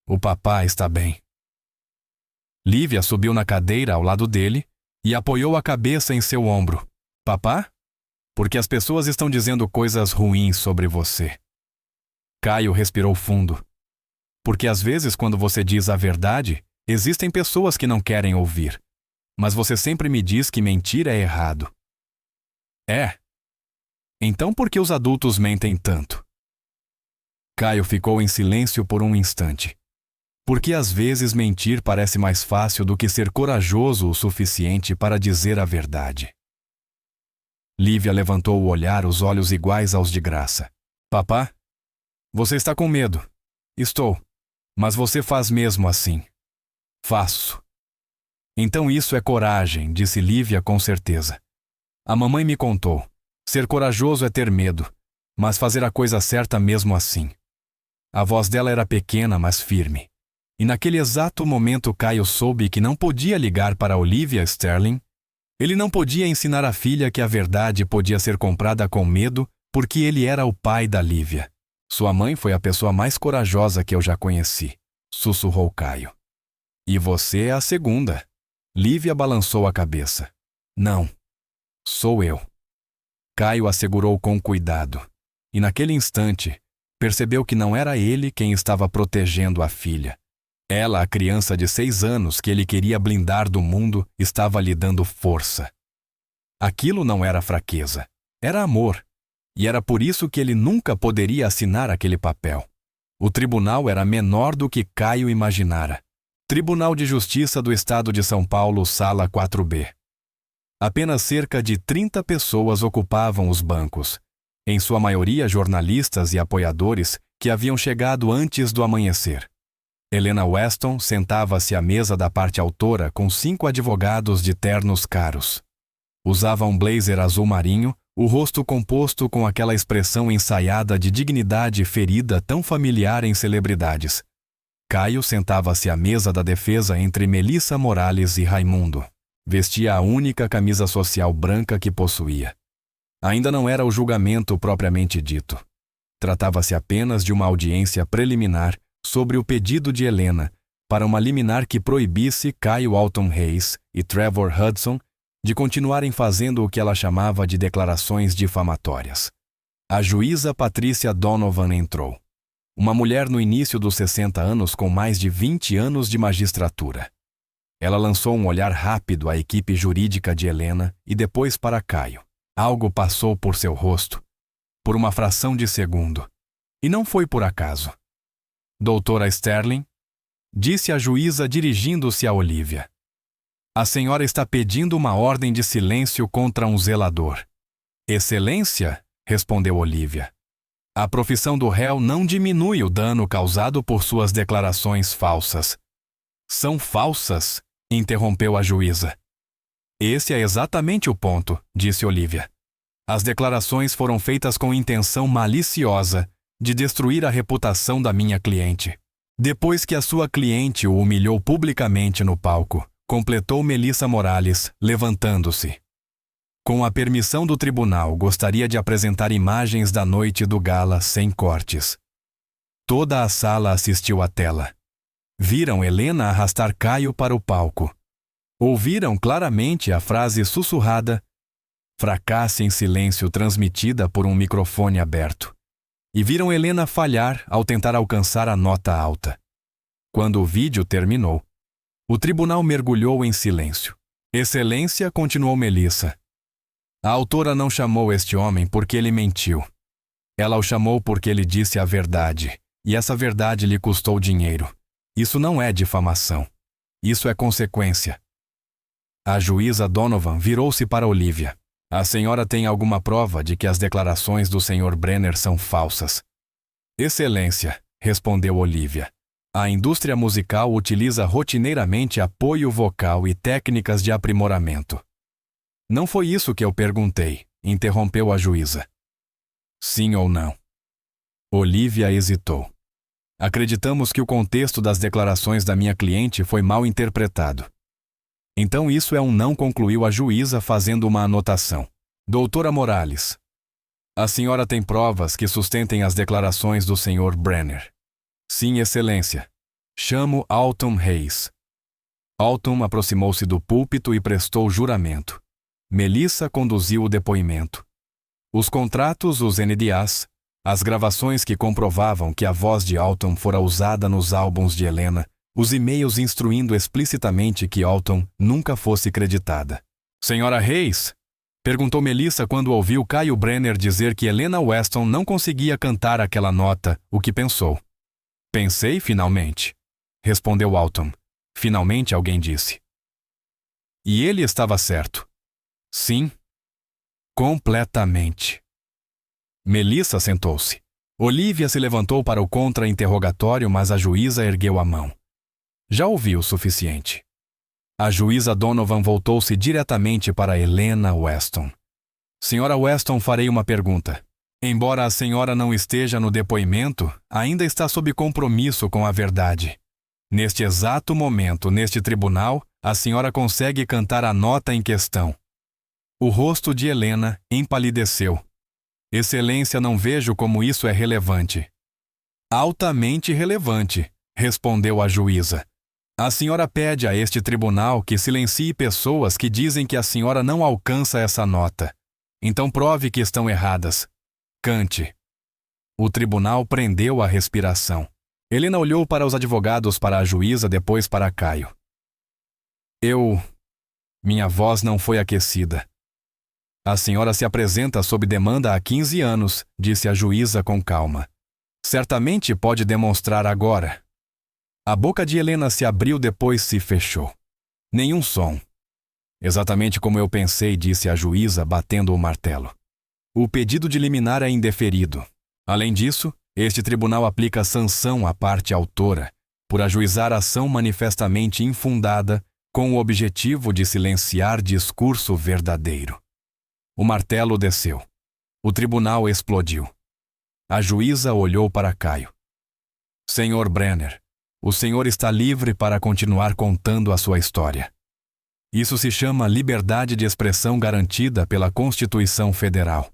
O papá está bem. Lívia subiu na cadeira ao lado dele e apoiou a cabeça em seu ombro. Papá? Porque as pessoas estão dizendo coisas ruins sobre você. Caio respirou fundo. Porque às vezes, quando você diz a verdade, existem pessoas que não querem ouvir. Mas você sempre me diz que mentir é errado. É. Então por que os adultos mentem tanto? Caio ficou em silêncio por um instante. Porque às vezes mentir parece mais fácil do que ser corajoso o suficiente para dizer a verdade. Lívia levantou o olhar, os olhos iguais aos de Graça. Papá? Você está com medo. Estou. Mas você faz mesmo assim. Faço. Então isso é coragem, disse Lívia com certeza. A mamãe me contou. Ser corajoso é ter medo, mas fazer a coisa certa mesmo assim. A voz dela era pequena, mas firme. E naquele exato momento Caio soube que não podia ligar para Olivia Sterling. Ele não podia ensinar a filha que a verdade podia ser comprada com medo, porque ele era o pai da Lívia. Sua mãe foi a pessoa mais corajosa que eu já conheci, sussurrou Caio. E você é a segunda. Lívia balançou a cabeça. Não. Sou eu. Caio a segurou com cuidado. E naquele instante, percebeu que não era ele quem estava protegendo a filha. Ela, a criança de 6 anos que ele queria blindar do mundo, estava lhe dando força. Aquilo não era fraqueza, era amor. E era por isso que ele nunca poderia assinar aquele papel. O tribunal era menor do que Caio imaginara. Tribunal de Justiça do Estado de São Paulo, Sala 4B. Apenas cerca de 30 pessoas ocupavam os bancos, em sua maioria jornalistas e apoiadores que haviam chegado antes do amanhecer. Helena Weston sentava-se à mesa da parte autora com 5 advogados de ternos caros. Usava um blazer azul marinho, o rosto composto com aquela expressão ensaiada de dignidade ferida tão familiar em celebridades. Caio sentava-se à mesa da defesa entre Melissa Morales e Raimundo. Vestia a única camisa social branca que possuía. Ainda não era o julgamento propriamente dito. Tratava-se apenas de uma audiência preliminar sobre o pedido de Helena para uma liminar que proibisse Caio Alton Hayes e Trevor Hudson de continuarem fazendo o que ela chamava de declarações difamatórias. A juíza Patrícia Donovan entrou. Uma mulher no início dos 60 anos com mais de 20 anos de magistratura. Ela lançou um olhar rápido à equipe jurídica de Helena e depois para Caio. Algo passou por seu rosto, por uma fração de segundo. E não foi por acaso. Doutora Sterling, disse a juíza dirigindo-se a Olivia. A senhora está pedindo uma ordem de silêncio contra um zelador. Excelência, respondeu Olivia. A profissão do réu não diminui o dano causado por suas declarações falsas. São falsas, interrompeu a juíza. Esse é exatamente o ponto, disse Olivia. As declarações foram feitas com intenção maliciosa de destruir a reputação da minha cliente. Depois que a sua cliente o humilhou publicamente no palco, completou Melissa Morales, levantando-se. Com a permissão do tribunal, gostaria de apresentar imagens da noite do gala sem cortes. Toda a sala assistiu à tela. Viram Helena arrastar Caio para o palco. Ouviram claramente a frase sussurrada, fracasse em silêncio transmitida por um microfone aberto. E viram Helena falhar ao tentar alcançar a nota alta. Quando o vídeo terminou, o tribunal mergulhou em silêncio. Excelência, continuou Melissa. A autora não chamou este homem porque ele mentiu. Ela o chamou porque ele disse a verdade, e essa verdade lhe custou dinheiro. Isso não é difamação. Isso é consequência. A juíza Donovan virou-se para Olivia. A senhora tem alguma prova de que as declarações do Sr. Brenner são falsas? Excelência, respondeu Olivia. A indústria musical utiliza rotineiramente apoio vocal e técnicas de aprimoramento. Não foi isso que eu perguntei, interrompeu a juíza. Sim ou não? Olivia hesitou. Acreditamos que o contexto das declarações da minha cliente foi mal interpretado. Então isso é um não, concluiu a juíza fazendo uma anotação. Doutora Morales, a senhora tem provas que sustentem as declarações do Sr. Brenner? Sim, excelência. Chamo Alton Reis. Alton aproximou-se do púlpito e prestou juramento. Melissa conduziu o depoimento. Os contratos, os NDAs, as gravações que comprovavam que a voz de Alton fora usada nos álbuns de Helena, os e-mails instruindo explicitamente que Alton nunca fosse creditada. Senhora Reis? Perguntou Melissa quando ouviu Caio Brenner dizer que Helena Weston não conseguia cantar aquela nota, o que pensou. Pensei, finalmente. Respondeu Alton. Finalmente alguém disse. E ele estava certo. Sim. Completamente. Melissa sentou-se. Olivia se levantou para o contra-interrogatório, mas a juíza ergueu a mão. Já ouviu o suficiente. A juíza Donovan voltou-se diretamente para Helena Weston. Senhora Weston, farei uma pergunta. Embora a senhora não esteja no depoimento, ainda está sob compromisso com a verdade. Neste exato momento, neste tribunal, a senhora consegue cantar a nota em questão. O rosto de Helena empalideceu. Excelência, não vejo como isso é relevante. Altamente relevante, respondeu a juíza. A senhora pede a este tribunal que silencie pessoas que dizem que a senhora não alcança essa nota. Então prove que estão erradas. Cante. O tribunal prendeu a respiração. Helena olhou para os advogados, para a juíza, depois para Caio. Minha voz não foi aquecida. A senhora se apresenta sob demanda há 15 anos, disse a juíza com calma. Certamente pode demonstrar agora. A boca de Helena se abriu, depois se fechou. Nenhum som. Exatamente como eu pensei, disse a juíza, batendo o martelo. O pedido de liminar é indeferido. Além disso, este tribunal aplica sanção à parte autora, por ajuizar ação manifestamente infundada, com o objetivo de silenciar discurso verdadeiro. O martelo desceu. O tribunal explodiu. A juíza olhou para Caio. Senhor Brenner, o senhor está livre para continuar contando a sua história. Isso se chama liberdade de expressão garantida pela Constituição Federal.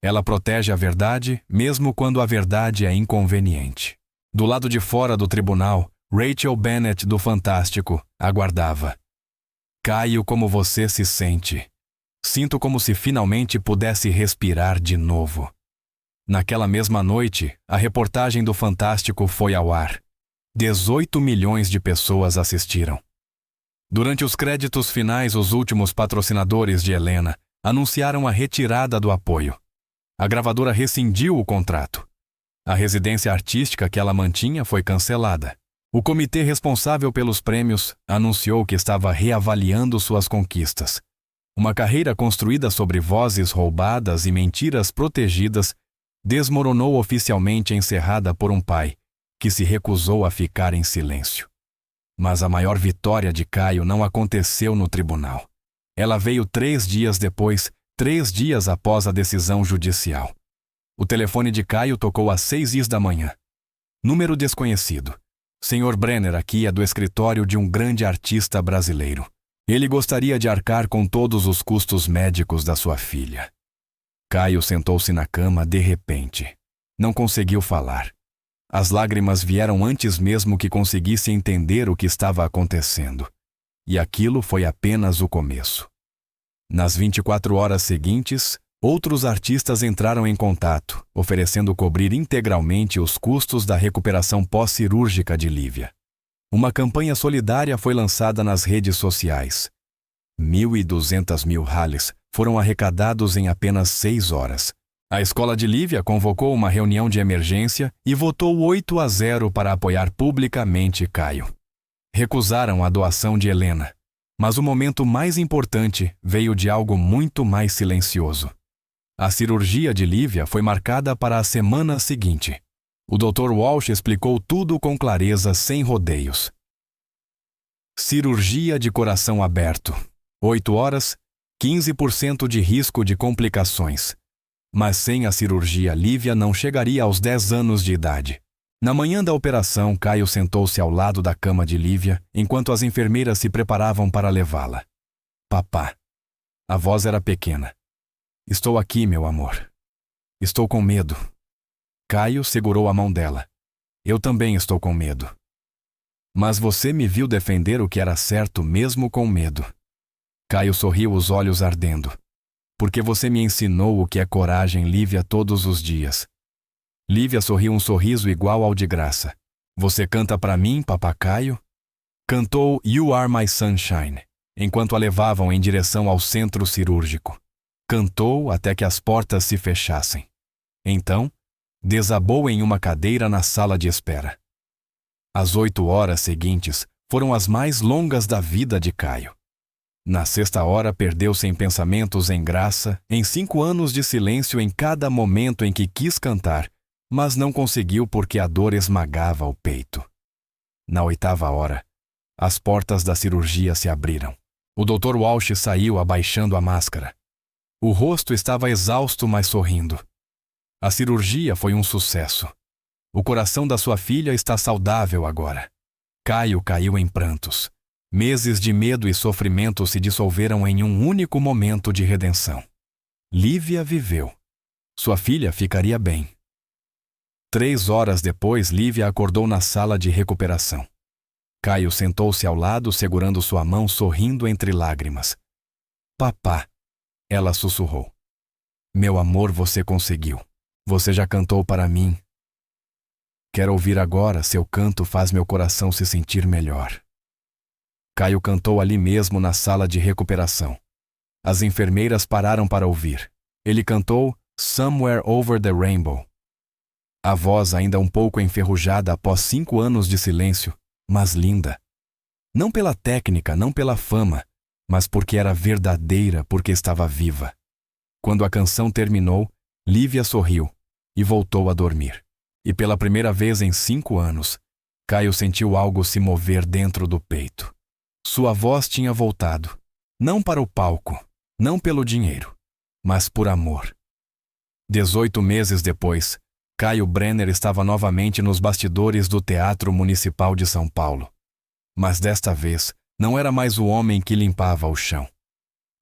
Ela protege a verdade, mesmo quando a verdade é inconveniente. Do lado de fora do tribunal, Rachel Bennett, do Fantástico, aguardava. Caio, como você se sente? Sinto como se finalmente pudesse respirar de novo. Naquela mesma noite, a reportagem do Fantástico foi ao ar. 18 milhões de pessoas assistiram. Durante os créditos finais, os últimos patrocinadores de Helena anunciaram a retirada do apoio. A gravadora rescindiu o contrato. A residência artística que ela mantinha foi cancelada. O comitê responsável pelos prêmios anunciou que estava reavaliando suas conquistas. Uma carreira construída sobre vozes roubadas e mentiras protegidas desmoronou, oficialmente encerrada por um pai que se recusou a ficar em silêncio. Mas a maior vitória de Caio não aconteceu no tribunal. Ela veio 3 dias depois, 3 dias após a decisão judicial. O telefone de Caio tocou às 6 da manhã. Número desconhecido. Senhor Brenner, aqui é do escritório de um grande artista brasileiro. Ele gostaria de arcar com todos os custos médicos da sua filha. Caio sentou-se na cama de repente. Não conseguiu falar. As lágrimas vieram antes mesmo que conseguisse entender o que estava acontecendo. E aquilo foi apenas o começo. Nas 24 horas seguintes, outros artistas entraram em contato, oferecendo cobrir integralmente os custos da recuperação pós-cirúrgica de Lívia. Uma campanha solidária foi lançada nas redes sociais. 1.200 mil reais foram arrecadados em apenas 6 horas. A escola de Lívia convocou uma reunião de emergência e votou 8-0 para apoiar publicamente Caio. Recusaram a doação de Helena, mas o momento mais importante veio de algo muito mais silencioso. A cirurgia de Lívia foi marcada para a semana seguinte. O Dr. Walsh explicou tudo com clareza, sem rodeios. Cirurgia de coração aberto. 8 horas, 15% de risco de complicações. Mas sem a cirurgia, Lívia não chegaria aos 10 anos de idade. Na manhã da operação, Caio sentou-se ao lado da cama de Lívia, enquanto as enfermeiras se preparavam para levá-la. Papá. A voz era pequena. Estou aqui, meu amor. Estou com medo. Caio segurou a mão dela. Eu também estou com medo. Mas você me viu defender o que era certo mesmo com medo. Caio sorriu, os olhos ardendo. Porque você me ensinou o que é coragem, Lívia, todos os dias. Lívia sorriu um sorriso igual ao de graça. Você canta para mim, papá Caio? Cantou You Are My Sunshine, enquanto a levavam em direção ao centro cirúrgico. Cantou até que as portas se fechassem. Então, desabou em uma cadeira na sala de espera. As 8 horas seguintes foram as mais longas da vida de Caio. Na 6ª hora, perdeu-se em pensamentos em graça, em 5 anos de silêncio em cada momento em que quis cantar, mas não conseguiu porque a dor esmagava o peito. Na 8ª hora, as portas da cirurgia se abriram. O Dr. Walsh saiu abaixando a máscara. O rosto estava exausto, mas sorrindo. A cirurgia foi um sucesso. O coração da sua filha está saudável agora. Caio caiu em prantos. Meses de medo e sofrimento se dissolveram em um único momento de redenção. Lívia viveu. Sua filha ficaria bem. 3 horas depois, Lívia acordou na sala de recuperação. Caio sentou-se ao lado, segurando sua mão, sorrindo entre lágrimas. Papá, ela sussurrou. Meu amor, você conseguiu. Você já cantou para mim. Quero ouvir agora, seu canto faz meu coração se sentir melhor. Caio cantou ali mesmo na sala de recuperação. As enfermeiras pararam para ouvir. Ele cantou Somewhere Over the Rainbow. A voz ainda um pouco enferrujada após 5 anos de silêncio, mas linda. Não pela técnica, não pela fama, mas porque era verdadeira, porque estava viva. Quando a canção terminou, Lívia sorriu e voltou a dormir. E pela primeira vez em 5 anos, Caio sentiu algo se mover dentro do peito. Sua voz tinha voltado, não para o palco, não pelo dinheiro, mas por amor. 18 meses depois, Caio Brenner estava novamente nos bastidores do Teatro Municipal de São Paulo. Mas desta vez, não era mais o homem que limpava o chão.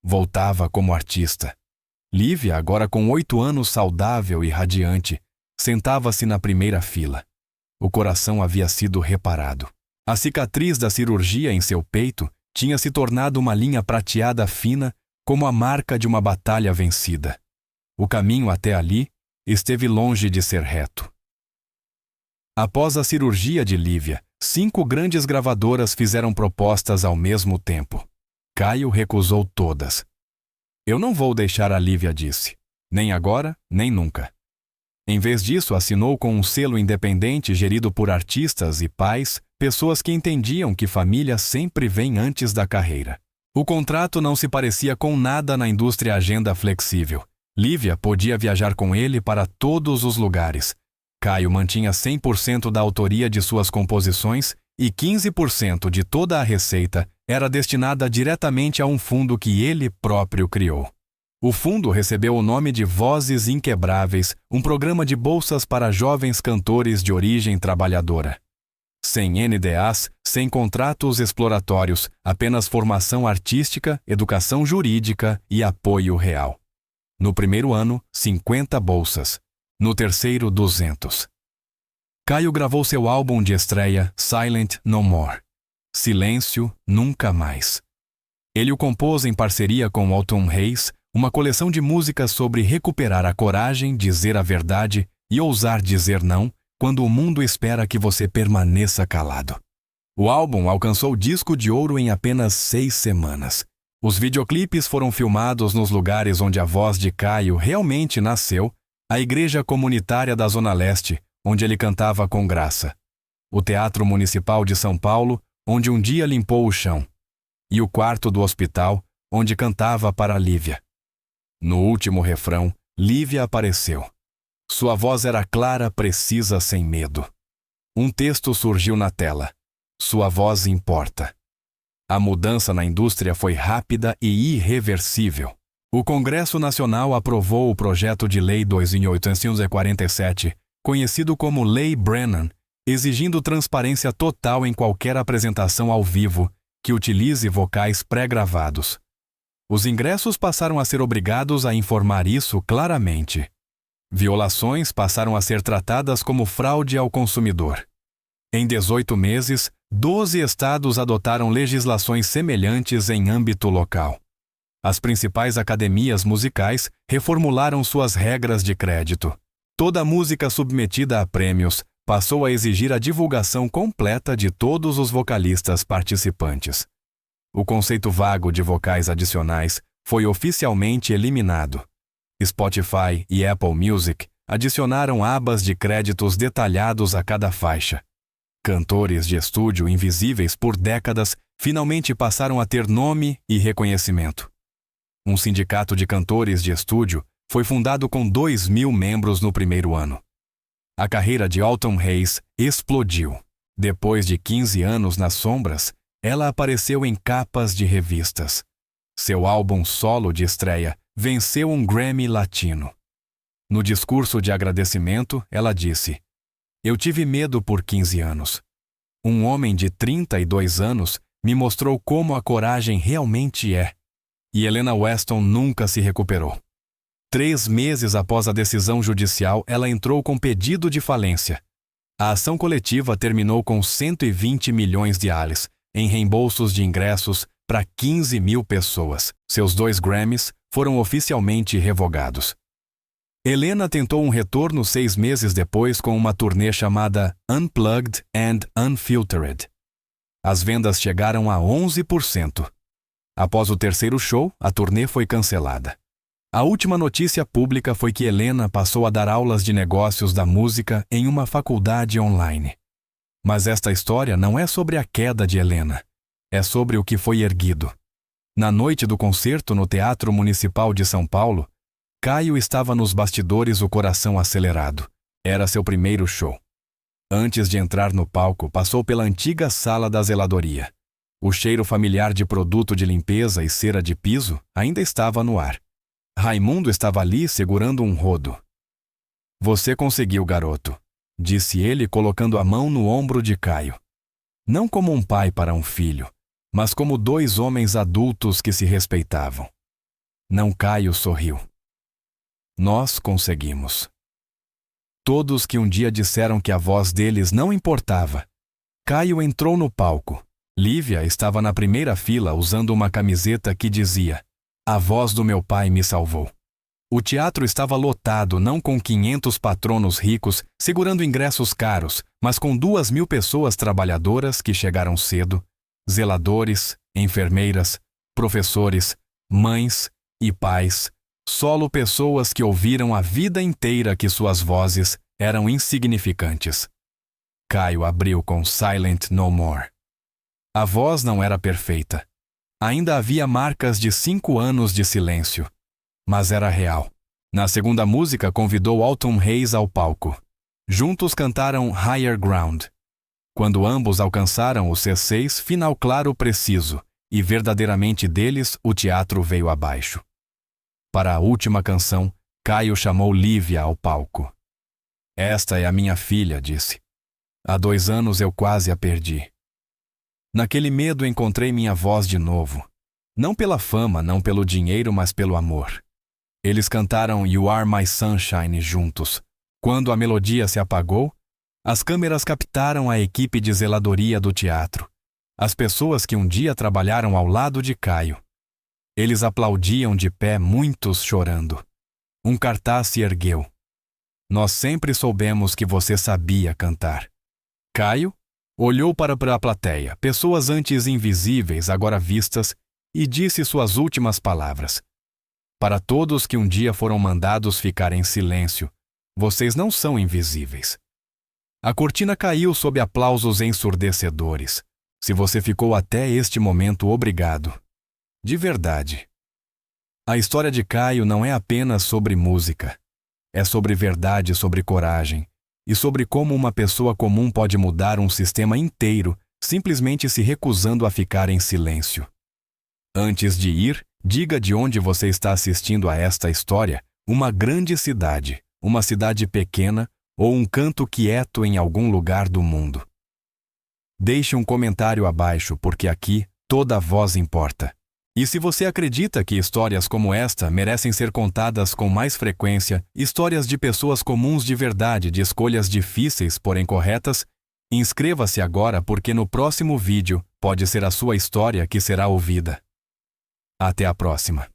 Voltava como artista. Lívia, agora com 8 anos, saudável e radiante, sentava-se na primeira fila. O coração havia sido reparado. A cicatriz da cirurgia em seu peito tinha se tornado uma linha prateada fina, como a marca de uma batalha vencida. O caminho até ali esteve longe de ser reto. Após a cirurgia de Lívia, 5 grandes gravadoras fizeram propostas ao mesmo tempo. Caio recusou todas. Eu não vou deixar, a Lívia disse. Nem agora, nem nunca. Em vez disso, assinou com um selo independente gerido por artistas e pais, pessoas que entendiam que família sempre vem antes da carreira. O contrato não se parecia com nada na indústria agenda flexível. Lívia podia viajar com ele para todos os lugares. Caio mantinha 100% da autoria de suas composições e 15% de toda a receita era destinada diretamente a um fundo que ele próprio criou. O fundo recebeu o nome de Vozes Inquebráveis, um programa de bolsas para jovens cantores de origem trabalhadora. Sem NDAs, sem contratos exploratórios, apenas formação artística, educação jurídica e apoio real. No primeiro ano, 50 bolsas. No terceiro, 200. Caio gravou seu álbum de estreia, Silent No More. Silêncio Nunca Mais. Ele o compôs em parceria com Alton Hayes, uma coleção de músicas sobre recuperar a coragem, dizer a verdade e ousar dizer não quando o mundo espera que você permaneça calado. O álbum alcançou disco de ouro em apenas 6 semanas. Os videoclipes foram filmados nos lugares onde a voz de Caio realmente nasceu, a Igreja Comunitária da Zona Leste, onde ele cantava com graça, o Teatro Municipal de São Paulo, onde um dia limpou o chão, e o quarto do hospital, onde cantava para Lívia. No último refrão, Lívia apareceu. Sua voz era clara, precisa, sem medo. Um texto surgiu na tela. Sua voz importa. A mudança na indústria foi rápida e irreversível. O Congresso Nacional aprovou o projeto de Lei 2.847, conhecido como Lei Brennan, exigindo transparência total em qualquer apresentação ao vivo que utilize vocais pré-gravados. Os ingressos passaram a ser obrigados a informar isso claramente. Violações passaram a ser tratadas como fraude ao consumidor. Em 18 meses, 12 estados adotaram legislações semelhantes em âmbito local. As principais academias musicais reformularam suas regras de crédito. Toda música submetida a prêmios passou a exigir a divulgação completa de todos os vocalistas participantes. O conceito vago de vocais adicionais foi oficialmente eliminado. Spotify e Apple Music adicionaram abas de créditos detalhados a cada faixa. Cantores de estúdio invisíveis por décadas finalmente passaram a ter nome e reconhecimento. Um sindicato de cantores de estúdio foi fundado com 2.000 membros no primeiro ano. A carreira de Autumn Hays explodiu. Depois de 15 anos nas sombras, ela apareceu em capas de revistas. Seu álbum solo de estreia venceu um Grammy Latino. No discurso de agradecimento, ela disse: "Eu tive medo por 15 anos. Um homem de 32 anos me mostrou como a coragem realmente é." E Helena Weston nunca se recuperou. 3 meses após a decisão judicial, ela entrou com pedido de falência. A ação coletiva terminou com 120 milhões de ALS em reembolsos de ingressos para 15.000 pessoas. Seus 2 Grammys foram oficialmente revogados. Helena tentou um retorno 6 meses depois com uma turnê chamada Unplugged and Unfiltered. As vendas chegaram a 11%. Após o terceiro show, a turnê foi cancelada. A última notícia pública foi que Helena passou a dar aulas de negócios da música em uma faculdade online. Mas esta história não é sobre a queda de Helena. É sobre o que foi erguido. Na noite do concerto no Teatro Municipal de São Paulo, Caio estava nos bastidores, o coração acelerado. Era seu primeiro show. Antes de entrar no palco, passou pela antiga sala da zeladoria. O cheiro familiar de produto de limpeza e cera de piso ainda estava no ar. Raimundo estava ali segurando um rodo. "Você conseguiu, garoto", disse ele colocando a mão no ombro de Caio. Não como um pai para um filho, mas como 2 homens adultos que se respeitavam. Não, Caio sorriu. "Nós conseguimos." Todos que um dia disseram que a voz deles não importava. Caio entrou no palco. Lívia estava na primeira fila usando uma camiseta que dizia: "A voz do meu pai me salvou." O teatro estava lotado, não com 500 patronos ricos segurando ingressos caros, mas com 2.000 pessoas trabalhadoras que chegaram cedo, zeladores, enfermeiras, professores, mães e pais, solo pessoas que ouviram a vida inteira que suas vozes eram insignificantes. Caio abriu com Silent No More. A voz não era perfeita. Ainda havia marcas de 5 anos de silêncio. Mas era real. Na segunda música, convidou Autumn Hays ao palco. Juntos cantaram Higher Ground. Quando ambos alcançaram o C6, final claro preciso, e verdadeiramente deles o teatro veio abaixo. Para a última canção, Caio chamou Lívia ao palco. "Esta é a minha filha", disse. "Há 2 anos eu quase a perdi. Naquele medo encontrei minha voz de novo. Não pela fama, não pelo dinheiro, mas pelo amor." Eles cantaram You Are My Sunshine juntos. Quando a melodia se apagou, as câmeras captaram a equipe de zeladoria do teatro, as pessoas que um dia trabalharam ao lado de Caio. Eles aplaudiam de pé, muitos chorando. Um cartaz se ergueu. "Nós sempre soubemos que você sabia cantar." Caio olhou para a plateia, pessoas antes invisíveis, agora vistas, e disse suas últimas palavras. "Para todos que um dia foram mandados ficar em silêncio, vocês não são invisíveis." A cortina caiu sob aplausos ensurdecedores. Se você ficou até este momento, obrigado. De verdade. A história de Caio não é apenas sobre música. É sobre verdade, sobre coragem, e sobre como uma pessoa comum pode mudar um sistema inteiro simplesmente se recusando a ficar em silêncio. Antes de ir, diga de onde você está assistindo a esta história, uma grande cidade, uma cidade pequena, ou um canto quieto em algum lugar do mundo? Deixe um comentário abaixo, porque aqui toda voz importa. E se você acredita que histórias como esta merecem ser contadas com mais frequência, histórias de pessoas comuns de verdade, de escolhas difíceis, porém corretas, inscreva-se agora, porque no próximo vídeo pode ser a sua história que será ouvida. Até a próxima.